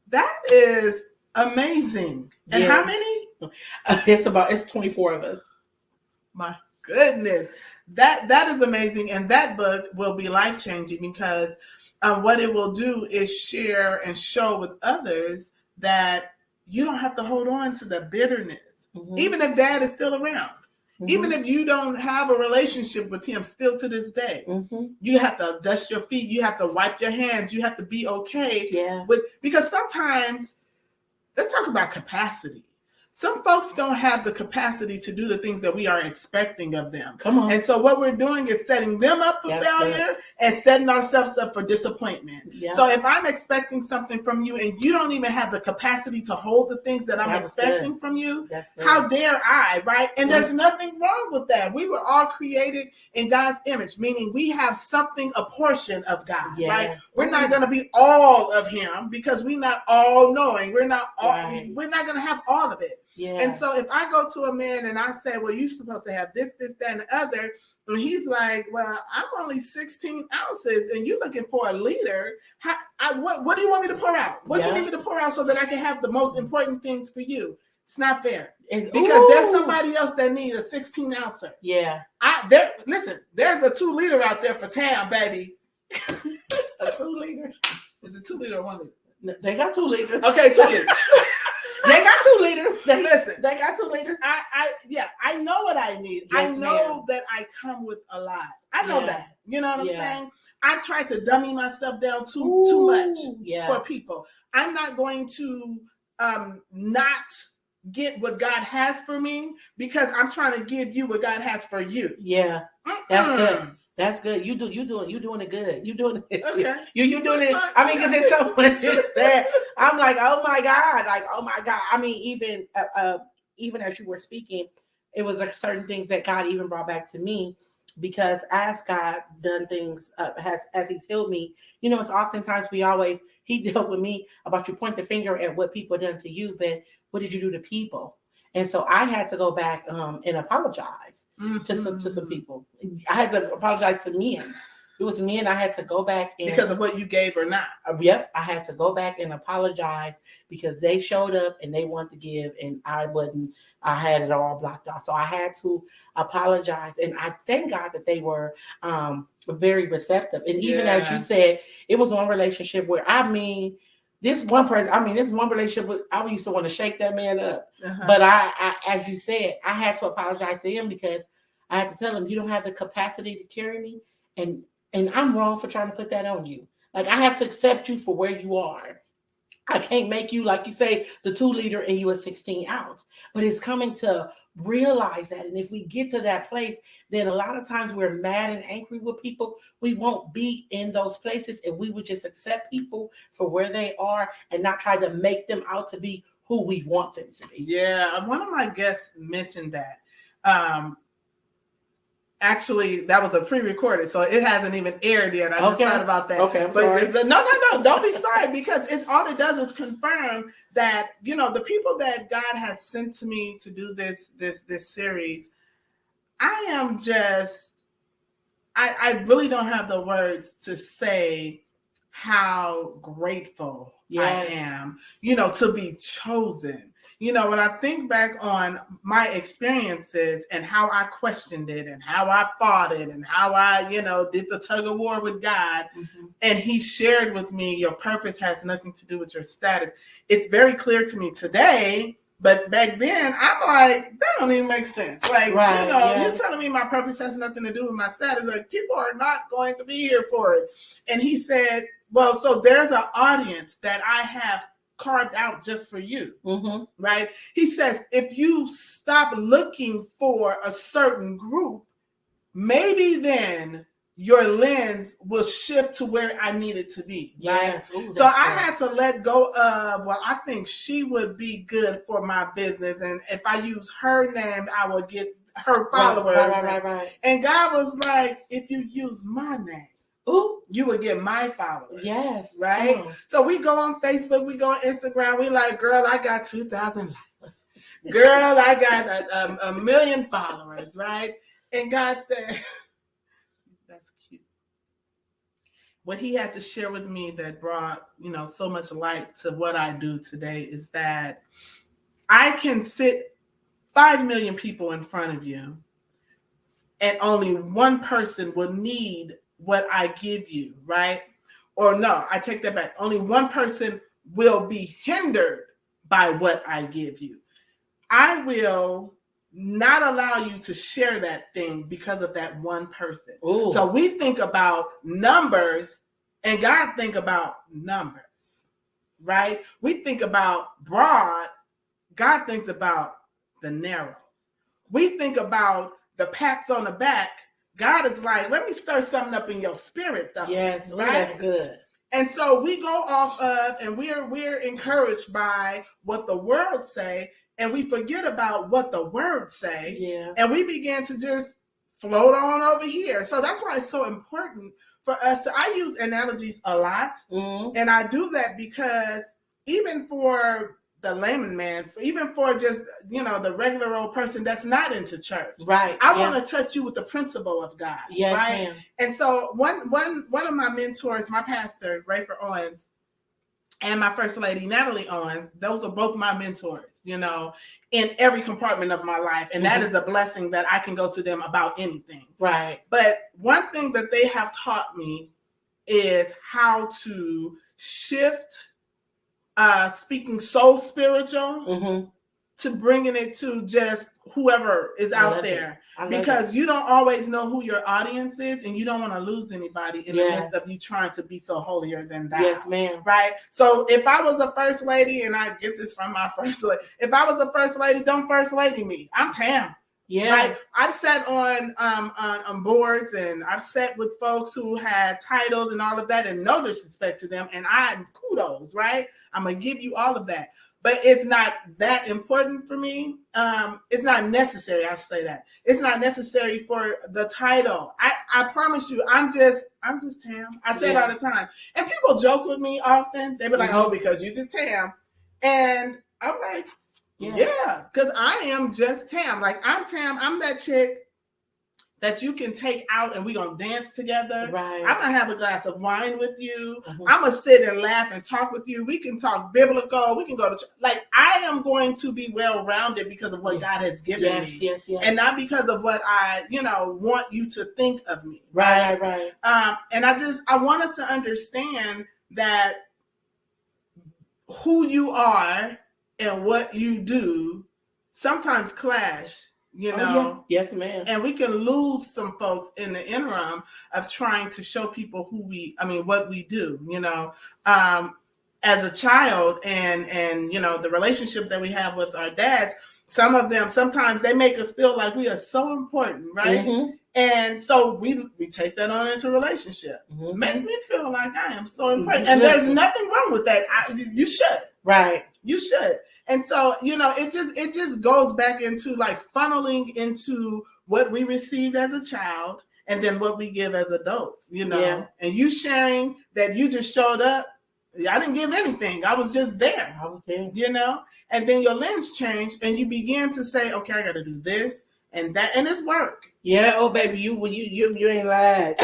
That is amazing. And how many? It's 24 of us. My goodness, that is amazing, and that book will be life-changing because what it will do is share and show with others that you don't have to hold on to the bitterness, even if dad is still around, even if you don't have a relationship with him still to this day. You have to dust your feet, you have to wipe your hands, you have to be okay with, because sometimes, let's talk about capacity. Some folks don't have the capacity to do the things that we are expecting of them. Come on. And so what we're doing is setting them up for failure and setting ourselves up for disappointment. Yeah. So if I'm expecting something from you and you don't even have the capacity to hold the things that I'm expecting from you, how dare I, right? And there's nothing wrong with that. We were all created in God's image, meaning we have something, a portion of God, right? We're not going to be all of him because we're not all knowing. We're not all, we're not going to have all of it. Yeah. And so if I go to a man and I say, well, you're supposed to have this, that, and the other, and he's like, well, I'm only 16 ounces and you're looking for a liter. What do you want me to pour out? What you need me to pour out so that I can have the most important things for you? It's not fair. Because there's somebody else that needs a 16 ouncer. Yeah. Listen, there's a 2 liter out there for town, baby. A 2 liter. Is it 2 liter or 1 liter? They got 2 liters. Okay, 2 liters. They got 2 liters. They got 2 liters. I know what I need. Yes, I know that I come with a lot. I know that. You know what I'm saying? I try to dummy myself down too much for people. I'm not going to not get what God has for me because I'm trying to give you what God has for you. Yeah. That's good. That's good. You're doing it good. You're doing it. Okay. You're doing it. I mean, because there's someone that I'm like, oh my God. I mean, even as you were speaking, it was like certain things that God even brought back to me because as God done things, as he's healed me, it's oftentimes he dealt with me about you point the finger at what people done to you, but what did you do to people? And so I had to go back and apologize to some people. I had to apologize to men. It was men. I had to go back because of what you gave or not. Yep, I had to go back and apologize because they showed up and they wanted to give, and I wasn't. I had it all blocked off, so I had to apologize. And I thank God that they were very receptive. And even as you said, it was one relationship where this one relationship, I used to want to shake that man up. But I, as you said, I had to apologize to him because I had to tell him, you don't have the capacity to carry me. And I'm wrong for trying to put that on you. Like, I have to accept you for where you are. I can't make you, like you say, the 2 liter and you a 16 ounce. But it's coming to realize that. And if we get to that place, then a lot of times we're mad and angry with people. We won't be in those places if we would just accept people for where they are and not try to make them out to be who we want them to be. Yeah, one of my guests mentioned that. Actually, that was a pre-recorded, so it hasn't even aired yet. I just thought about that. Okay, but no, don't be sorry because all it does is confirm that the people that God has sent to me to do this series. I am just, I really don't have the words to say how grateful I am, to be chosen. When I think back on my experiences and how I questioned it and how I fought it and how I, did the tug of war with God, and he shared with me, your purpose has nothing to do with your status. It's very clear to me today, but back then I'm like, that don't even make sense. Like, you're telling me my purpose has nothing to do with my status. Like, people are not going to be here for it. And he said, well, so there's an audience that I have carved out just for you, right? He says, if you stop looking for a certain group, maybe then your lens will shift to where I need it to be. Right. Yes. Ooh, So I had to let go of, well, I think she would be good for my business. And if I use her name, I will get her followers. Right. And God was like, if you use my name, ooh, you would get my followers. Yes. Right. So we go on Facebook, we go on Instagram. We like, girl, I got 2,000 likes. Girl, I got a million followers. Right. And God said, that's cute. What he had to share with me that brought, so much light to what I do today is that I can sit 5 million people in front of you and only one person will need what I give you, right? Or no, I take that back. Only one person will be hindered by what I give you. I will not allow you to share that thing because of that one person. Ooh. So we think about numbers and God think about numbers, right? We think about broad, God thinks about the narrow. We think about the pats on the back. God is like, let me stir something up in your spirit, though. Yes, right? That's good. And so we go off of, and we're encouraged by what the world say, and we forget about what the word say. Yeah. And we begin to just float on over here. So that's why it's so important for us. I use analogies a lot, and I do that because even for the layman man, even for just, the regular old person that's not into church. Right. I want to touch you with the principle of God. Yes, right? Ma'am. And so one of my mentors, my pastor, Rayford Owens, and my first lady, Natalie Owens, those are both my mentors, in every compartment of my life. And that is a blessing that I can go to them about anything. Right. But one thing that they have taught me is how to shift speaking so spiritual to bringing it to just whoever is out there, because you don't always know who your audience is, and you don't want to lose anybody in the midst of you trying to be so holier than thou. Yes, ma'am. Right. So if I was a first lady, and I get this from my first lady, if I was a first lady, don't first lady me. I'm Tam. Yeah. Right. I've sat on boards, and I've sat with folks who had titles and all of that, and no disrespect to them, and kudos, right? I'm gonna give you all of that. But it's not that important for me. It's not necessary. I say that it's not necessary for the title. I promise you, I'm just Tam. I say it all the time, and people joke with me often. They be like, "Oh, because you just Tam," and I'm like, "Yeah, because I am just Tam. Like I'm Tam. I'm that chick that you can take out and we're going to dance together. Right. I'm going to have a glass of wine with you. I'm going to sit and laugh and talk with you. We can talk biblical. We can go to church. Like, I am going to be well-rounded because of what God has given me. Yes. And not because of what I, want you to think of me. Right. And I want us to understand that who you are and what you do sometimes clash. Yes, ma'am. And we can lose some folks in the interim of trying to show people what we do, as a child, and the relationship that we have with our dads. Some of them, sometimes they make us feel like we are so important, right? And so we take that on into relationship. Make me feel like I am so important. And there's nothing wrong with that. You should. Right. You should. And so, it just goes back into like funneling into what we received as a child and then what we give as adults, and you sharing that you just showed up. I didn't give anything. I was just there. I was there. And then your lens changed and you begin to say, okay, I got to do this and that, and it's work. Yeah, oh baby, you ain't lied.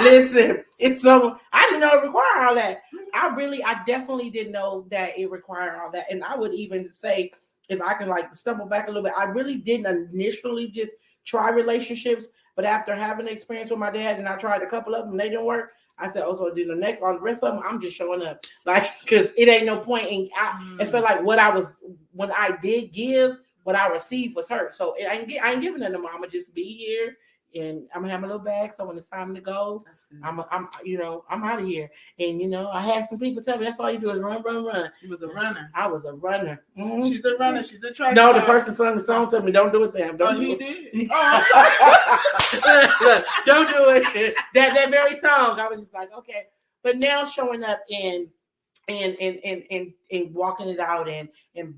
Listen, it's so I didn't know it required all that. I definitely didn't know that it required all that. And I would even say, if I can like stumble back a little bit, I really didn't initially just try relationships, but after having an experience with my dad, and I tried a couple of them, and they didn't work. I said, so do all the rest of them, I'm just showing up, like, because it ain't no point in. I felt like when I did give, what I received was hurt. So I ain't giving it to mama. Just be here, and I'm gonna have my little bag. So when it's time to go, I'm out of here. And I had some people tell me that's all you do is run, run, run. You was a runner. I was a runner. Mm-hmm. She's a runner. She's a track. No, the person sung the song told me don't do it to him. Don't do he it. did. Oh, I'm sorry. Don't do it. That very song. I was just like, okay. But now showing up and walking it out and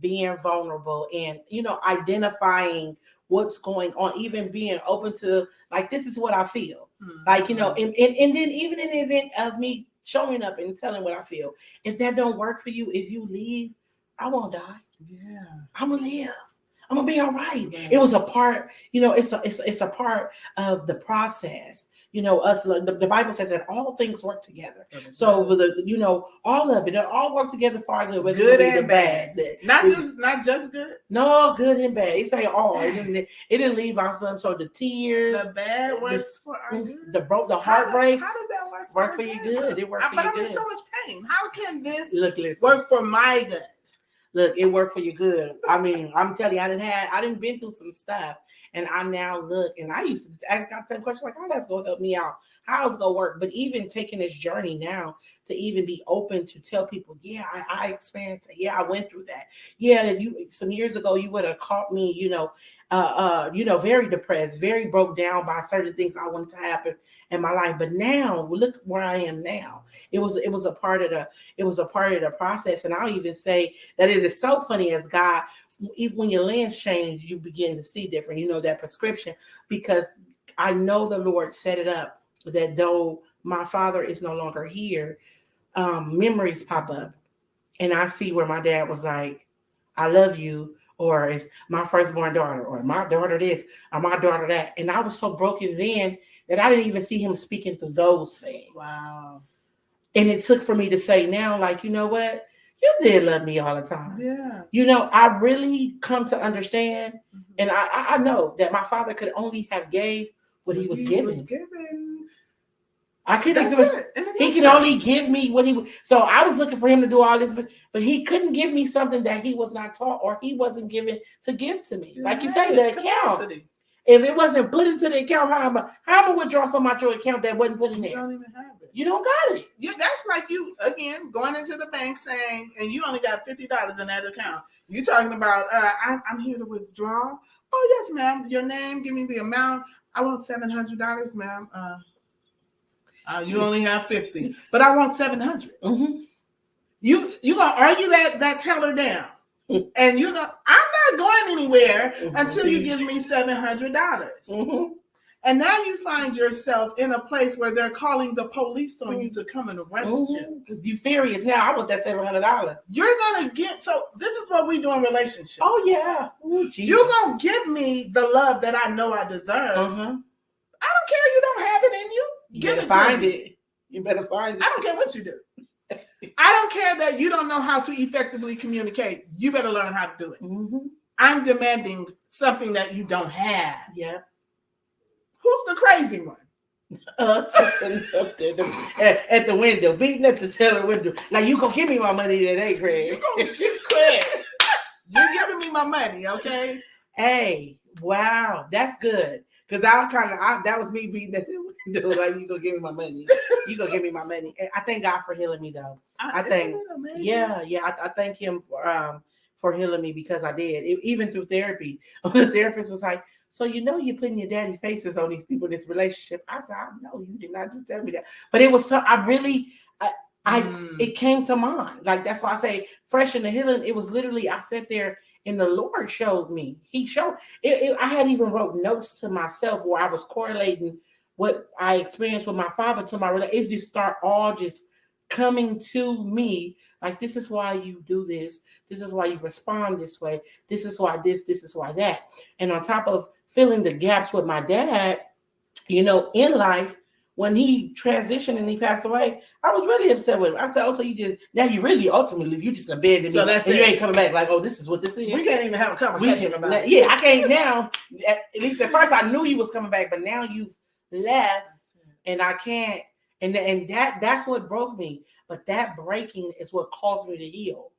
being vulnerable and identifying what's going on, even being open to like this is what I feel. Mm-hmm. Like, and then even in the event of me showing up and telling what I feel, if that don't work for you, if you leave, I won't die. Yeah. I'm gonna live. I'm gonna be all right. Yeah. It was a part, it's a part of the process. Us, the Bible says that all things work together. Mm-hmm. So with all of it all work together for our good, whether good and the bad. Not just good. No, good and bad. It's like all. It didn't leave out some. So the tears, the bad works for our good. The heartbreaks. How does that work for your good? It works for your good. But I'm in so much pain. How can this listen. work for my good? Look, it worked for your good. I mean, I'm telling you, I didn't been through some stuff, and I now look, and I used to ask the same question, like, how that's going to help me out? How's it going to work? But even taking this journey now to even be open to tell people, yeah, I experienced it. Yeah, I went through that. Yeah, some years ago, you would have caught me, very depressed, very broke down by certain things I wanted to happen in my life. But now, look where I am now. It was a part of the process. And I'll even say that it is so funny as God, even when your lens change, you begin to see different, that prescription, because I know the Lord set it up that though my father is no longer here, memories pop up and I see where my dad was like, I love you, or it's my firstborn daughter, or my daughter this, or my daughter that. And I was so broken then that I didn't even see him speaking through those things. Wow. And it took for me to say now, like, you know what? You did love me all the time. Yeah. I really come to understand. Mm-hmm. And I know that my father could only have gave what he was given. I couldn't do it. He could only give me what he would. So I was looking for him to do all this, but he couldnuld give me something that he was not taught or he wasn't given to give to me. Like you say, the account. If it wasn't put into the account, how am I going to withdraw something out your account that wasn't put in there? You don't even have it. You don't got it. Yeah, that's like you, again, going into the bank saying, and you only got $50 in that account. You talking about, I'm here to withdraw. Oh, yes, ma'am. Your name, give me the amount. I want $700, ma'am. You only have 50, but I want 700. Mm-hmm. You gonna argue that teller down, and I'm not going anywhere until you give me $700. Mm-hmm. And now you find yourself in a place where they're calling the police on you to come and arrest you. Because you furious now. I want that $700. You're gonna get this is what we do in relationships. Oh yeah. Ooh, you're gonna give me the love that I know I deserve. Uh-huh. I don't care you don't have it in you. Give it to me. You better find it. I don't care what you do. I don't care that you don't know how to effectively communicate. You better learn how to do it. Mm-hmm. I'm demanding something that you don't have. Yeah. Who's the crazy one? Up there at the window, beating at the teller window. Like, you gonna give me my money today, Craig. You gonna give Craig. You're giving me my money, okay? Hey, wow, that's good. Because that was me beating at the window, like, you gonna give me my money. You gonna give me my money. I thank God for healing me, though. I thank him for healing me, because I did. Even through therapy. The therapist was like, so you're putting your daddy faces on these people in this relationship. I said, I know, you did not just tell me that. But it was so, it came to mind. Like, that's why I say fresh in the healing. It was literally, I sat there and the Lord showed me. He showed it. I had even wrote notes to myself where I was correlating what I experienced with my father to my relationship. It just start all just coming to me. Like, this is why you do this. This is why you respond this way. This is why this is why that. And on top of filling the gaps with my dad, in life, when he transitioned and he passed away, I was really upset with him. I said, oh, so you really ultimately, you just abandoned me. So that's and you ain't coming back. Like, oh, this is what this is. We can't even have a conversation about it. Yeah, I can't now. At least at first I knew you was coming back, but now you've left and I can't. And that's what broke me. But that breaking is what caused me to heal.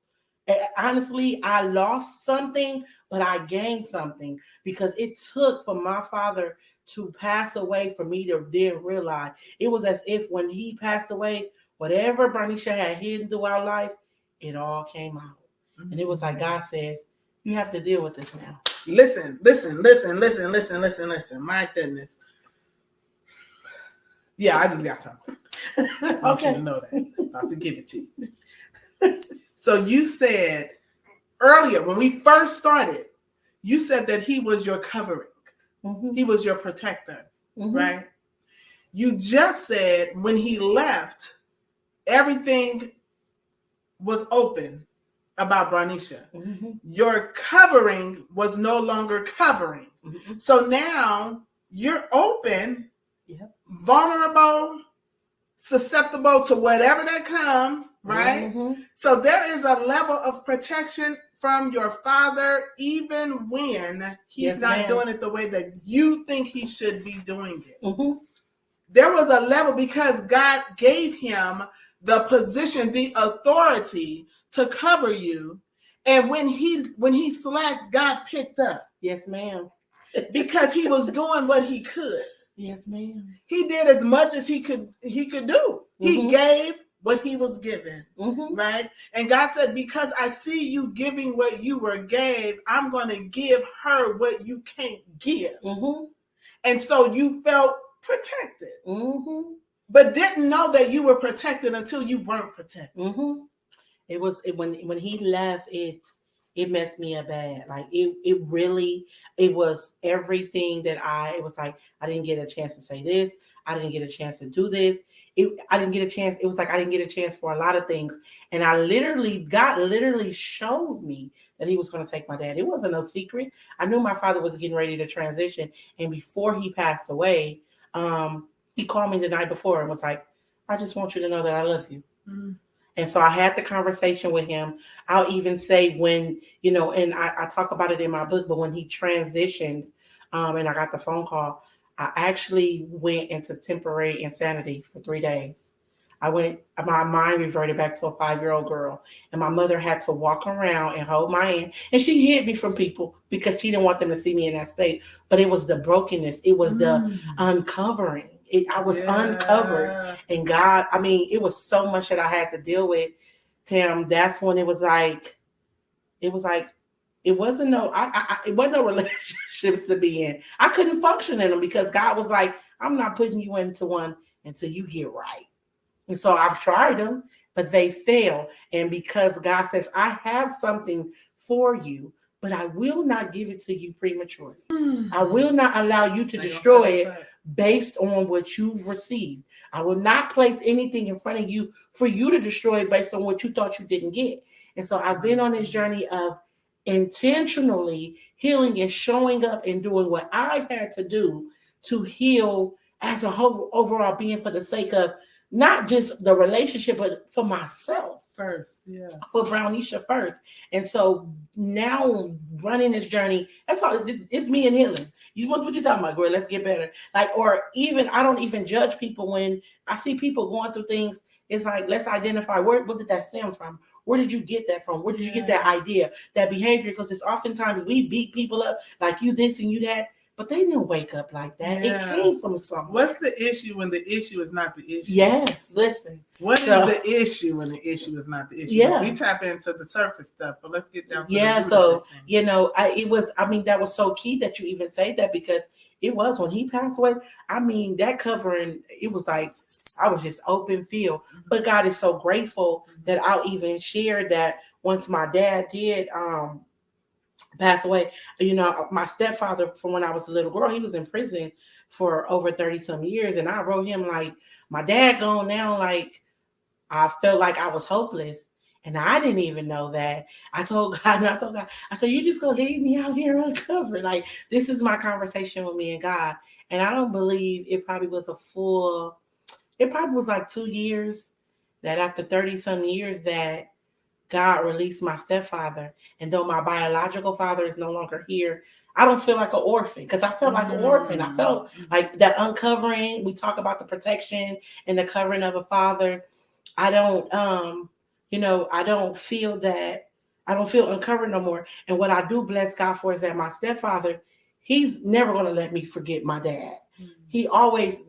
And honestly, I lost something, but I gained something, because it took for my father to pass away for me to then realize it was as if when he passed away, whatever Bernicia had hidden throughout life, it all came out. And it was like God says, you have to deal with this now. Listen. My goodness. Yeah, I just got something. I just want you to know that. I'll have to give it to you. So you said earlier when we first started, you said that he was your covering. Mm-hmm. He was your protector, mm-hmm. right? You just said when he left, everything was open about Bernicia. Mm-hmm. Your covering was no longer covering. Mm-hmm. So now you're open, yep. vulnerable, susceptible to whatever that comes, right? Mm-hmm. So there is a level of protection from your father, even when he's not doing it the way that you think he should be doing it. Mm-hmm. There was a level because God gave him the position, the authority to cover you. And when he slacked, God picked up. Yes, ma'am. Because he was doing what he could. Yes, ma'am. He did as much as he could do. Mm-hmm. He gave what he was given, mm-hmm. right? And God said, because I see you giving what you were gave, I'm going to give her what you can't give. Mm-hmm. And so you felt protected, mm-hmm. but didn't know that you were protected until you weren't protected. Mm-hmm. When he left, it messed me up bad. Like it really was everything that it was like I didn't get a chance to say this. I didn't get a chance to do this. I didn't get a chance. It was like I didn't get a chance for a lot of things. And God literally showed me that he was going to take my dad. It wasn't no secret. I knew my father was getting ready to transition. And before he passed away, he called me the night before and was like, I just want you to know that I love you. Mm. And so I had the conversation with him. I'll even say when, and I talk about it in my book, but when he transitioned and I got the phone call, I actually went into temporary insanity for 3 days. My mind reverted back to a 5-year-old girl. And my mother had to walk around and hold my hand. And she hid me from people because she didn't want them to see me in that state. But it was the brokenness. It was the uncovering. I was uncovered. And God, it was so much that I had to deal with. Tim, that's when it wasn't no relationships to be in. I couldn't function in them because God was like, I'm not putting you into one until you get right. And so I've tried them, but they fail. And because God says, I have something for you, but I will not give it to you prematurely. Mm-hmm. I will not allow you to destroy it based on what you've received. I will not place anything in front of you for you to destroy it based on what you thought you didn't get. And so I've been on this journey of intentionally healing and showing up and doing what I had to do to heal as a whole overall being for the sake of not just the relationship, but for myself first, yeah, for Brownisha first. And so now running this journey, that's all. It's me and healing. What you talking about, girl? Let's get better. Or even I don't even judge people when I see people going through things. It's like, let's identify where did that stem from? Where did you get that from? Where did you get that idea, that behavior? Because it's oftentimes we beat people up like you this and you that. But they didn't wake up like that. Yeah. It came from somewhere. What's the issue when the issue is not the issue? Yes, listen. What is the issue when the issue is not the issue? Yeah. We tap into the surface stuff, but let's get down to the root of this thing. That was so key that you even say that because it was when he passed away. That covering, it was like I was just open field. But God is so grateful that I'll even share that once my dad did passed away. My stepfather, from when I was a little girl, he was in prison for over 30 some years. And I wrote him like, my dad gone now. Like, I felt like I was hopeless. And I didn't even know that. I told God, I said, you just gonna leave me out here uncovered. Like, this is my conversation with me and God. And I don't believe it probably was like 2 years that after 30 some years that God released my stepfather. And though my biological father is no longer here, I don't feel like an orphan because I felt like an orphan. I felt like that uncovering. We talk about the protection and the covering of a father. I don't feel that. I don't feel uncovered no more. And what I do bless God for is that my stepfather, he's never going to let me forget my dad. Mm. He always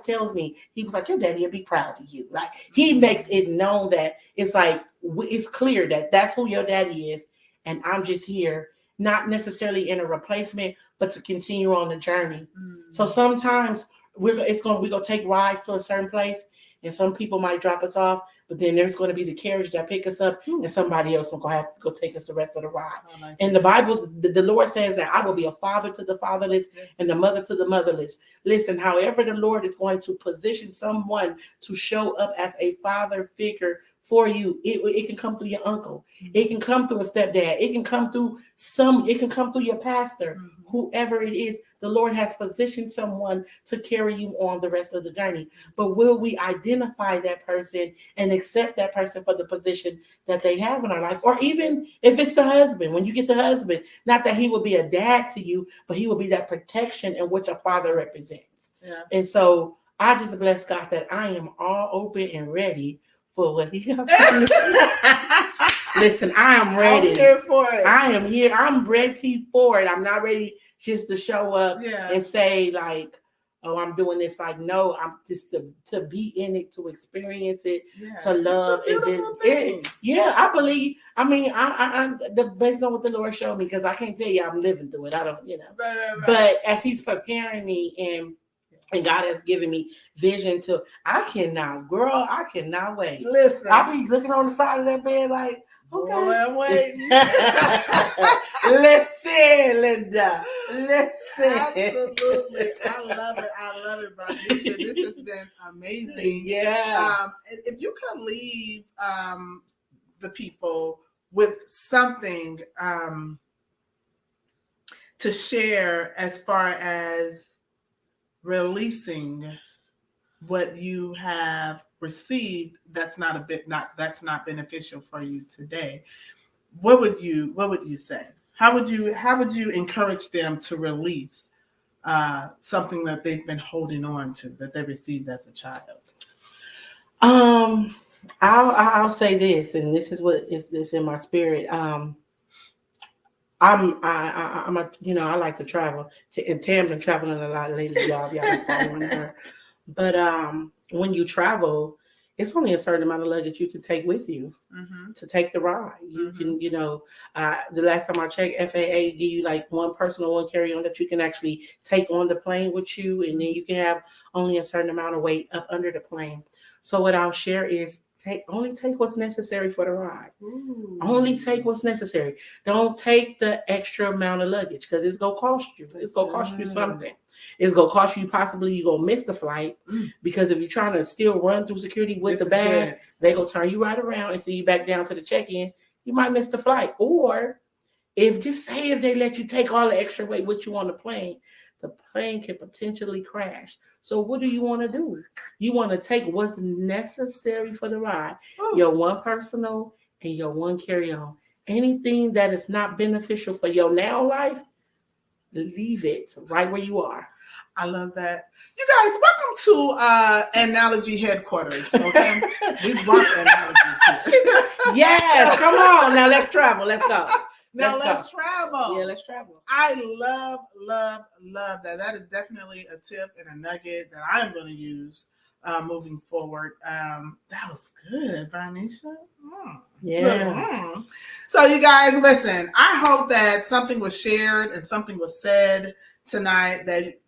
tells me, he was like, your daddy will be proud of you. Like, he makes it known that it's like, it's clear that that's who your daddy is. And I'm just here, not necessarily in a replacement, but to continue on the journey. So sometimes we're gonna take rides to a certain place, and some people might drop us off, but then there's going to be the carriage that pick us up, and somebody else will have to go take us the rest of the ride. In the Bible, the Lord says that I will be a father to the fatherless and the mother to the motherless. Listen, however the Lord is going to position someone to show up as a father figure for you, it can come through your uncle, it can come through a stepdad, it can come through your pastor, whoever it is. The Lord has positioned someone to carry you on the rest of the journey. But will we identify that person and accept that person for the position that they have in our life? Or even if it's the husband, when you get the husband, not that he will be a dad to you, but he will be that protection in which a father represents. Yeah. And so I just bless God that I am all open and ready for what he has to do. Listen, I am ready. I'm here for it. I am here. I'm ready for it. I'm not ready just to show up and say like, oh, I'm doing this. Like, no, I'm just to be in it, to experience it, to love. And then, I believe. I mean, I based on what the Lord showed me, because I can't tell you I'm living through it. I don't, Right. But as He's preparing me and God has given me vision I cannot wait. Listen, I'll be looking on the side of that bed like, okay. Boy, I'm waiting. Listen, Linda. Listen. Absolutely. I love it, Bronisha. This has been amazing. Yeah. If you could leave the people with something to share as far as releasing what you have received that's not beneficial for you today, what would you say? How would you encourage them to release something that they've been holding on to, that they received as a child? I'll say this, and this is what is in my spirit. I like to travel, and Tam been traveling a lot lately, y'all. Y'all been following her. But when you travel, it's only a certain amount of luggage you can take with you to take the ride. You can, the last time I checked, FAA give you like one personal, one carry-on that you can actually take on the plane with you, and then you can have only a certain amount of weight up under the plane. So what I'll share is only take what's necessary for the ride. Ooh. Only take what's necessary. Don't take the extra amount of luggage, because it's gonna cost you. It's gonna cost you something. It's gonna cost you, possibly you're gonna miss the flight, because if you're trying to still run through security with the bag, they gonna turn you right around and send you back down to the check-in. You might miss the flight. Or if they let you take all the extra weight with you on the plane can potentially crash. So what do you want to do? You want to take what's necessary for the ride. Ooh. Your one personal and your one carry-on. Anything that is not beneficial for your now life, leave it right where you are. I love that. You guys, welcome to Analogy Headquarters. Okay, we brought analogies here. Yes, come on now. Let's travel. Let's go. Now let's travel. Yeah, let's travel. I love that. That is definitely a tip and a nugget that I'm going to use moving forward. That was good, Bronisha. Yeah. Good. So you guys, listen, I hope that something was shared and something was said tonight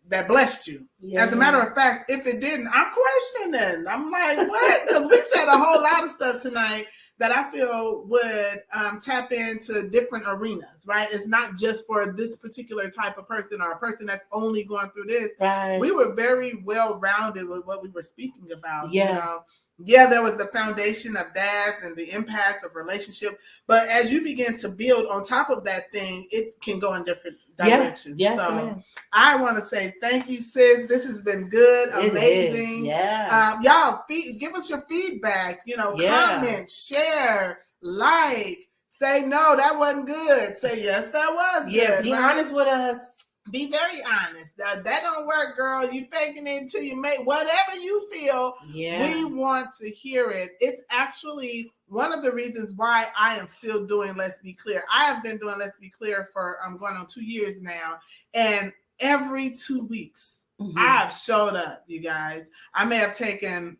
that blessed you. Yeah. As a matter of fact, if it didn't, I'm questioning. I'm like, what? Because we said a whole lot of stuff tonight that I feel would tap into different arenas, right? It's not just for this particular type of person or a person that's only going through this. Right. We were very well-rounded with what we were speaking about. Yeah. Yeah, there was the foundation of dads and the impact of relationship. But as you begin to build on top of that thing, it can go in different directions. Yes, so ma'am. I want to say thank you, sis. This has been good, amazing. Yeah. Y'all, give us your feedback. Comment, share, like. Say no, that wasn't good. Say yes, that was good. Yeah, be honest with us. Be very honest. That don't work, girl. You faking it until you make whatever you feel. Yeah. We want to hear it. It's actually one of the reasons why I am still doing Let's Be Clear. I have been doing Let's Be Clear for I'm going on 2 years now, and every 2 weeks I've showed up, you guys. I may have taken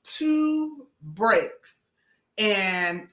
2 breaks, and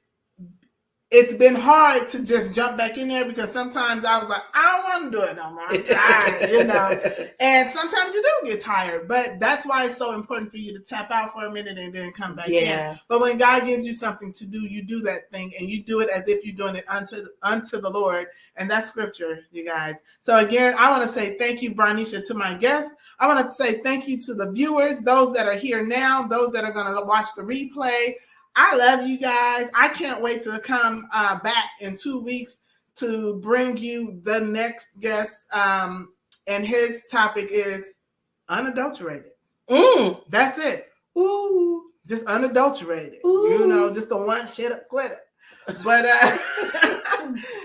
it's been hard to just jump back in there because sometimes I was like, I don't want to do it no more. I'm tired, you know. And sometimes you do get tired, but that's why it's so important for you to tap out for a minute and then come back in. But when God gives you something to do, you do that thing, and you do it as if you're doing it unto the Lord. And that's scripture, you guys. So again, I want to say thank you, Barnisha, to my guests. I want to say thank you to the viewers, those that are here now, those that are going to watch the replay. I love you guys. I can't wait to come back in 2 weeks to bring you the next guest. And his topic is unadulterated. That's it. Ooh. Just unadulterated. Ooh. You know, just a one-hit quitter. But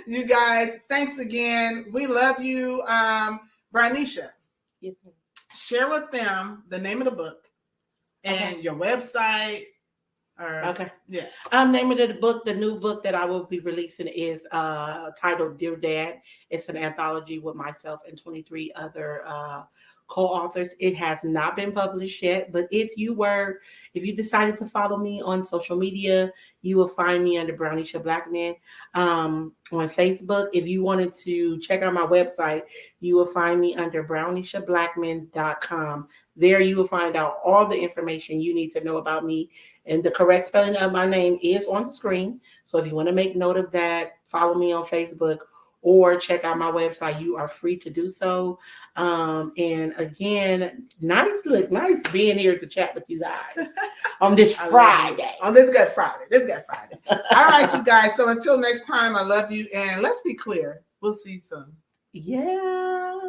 you guys, thanks again. We love you. Barnisha, yes, share with them the name of the book and your website. Okay. Yeah. Name of the book, the new book that I will be releasing is titled Dear Dad. It's an anthology with myself and 23 other co-authors. It has not been published yet, but if you decided to follow me on social media, you will find me under Brownisha Blackman on Facebook. If you wanted to check out my website, you will find me under brownishablackman.com. There you will find out all the information you need to know about me, and the correct spelling of my name is on the screen. So if you want to make note of that, follow me on Facebook or check out my website. You are free to do so. And again, nice being here to chat with you guys on this Friday. On this Good Friday. All right, you guys. So until next time, I love you. And let's be clear. We'll see you soon. Yeah.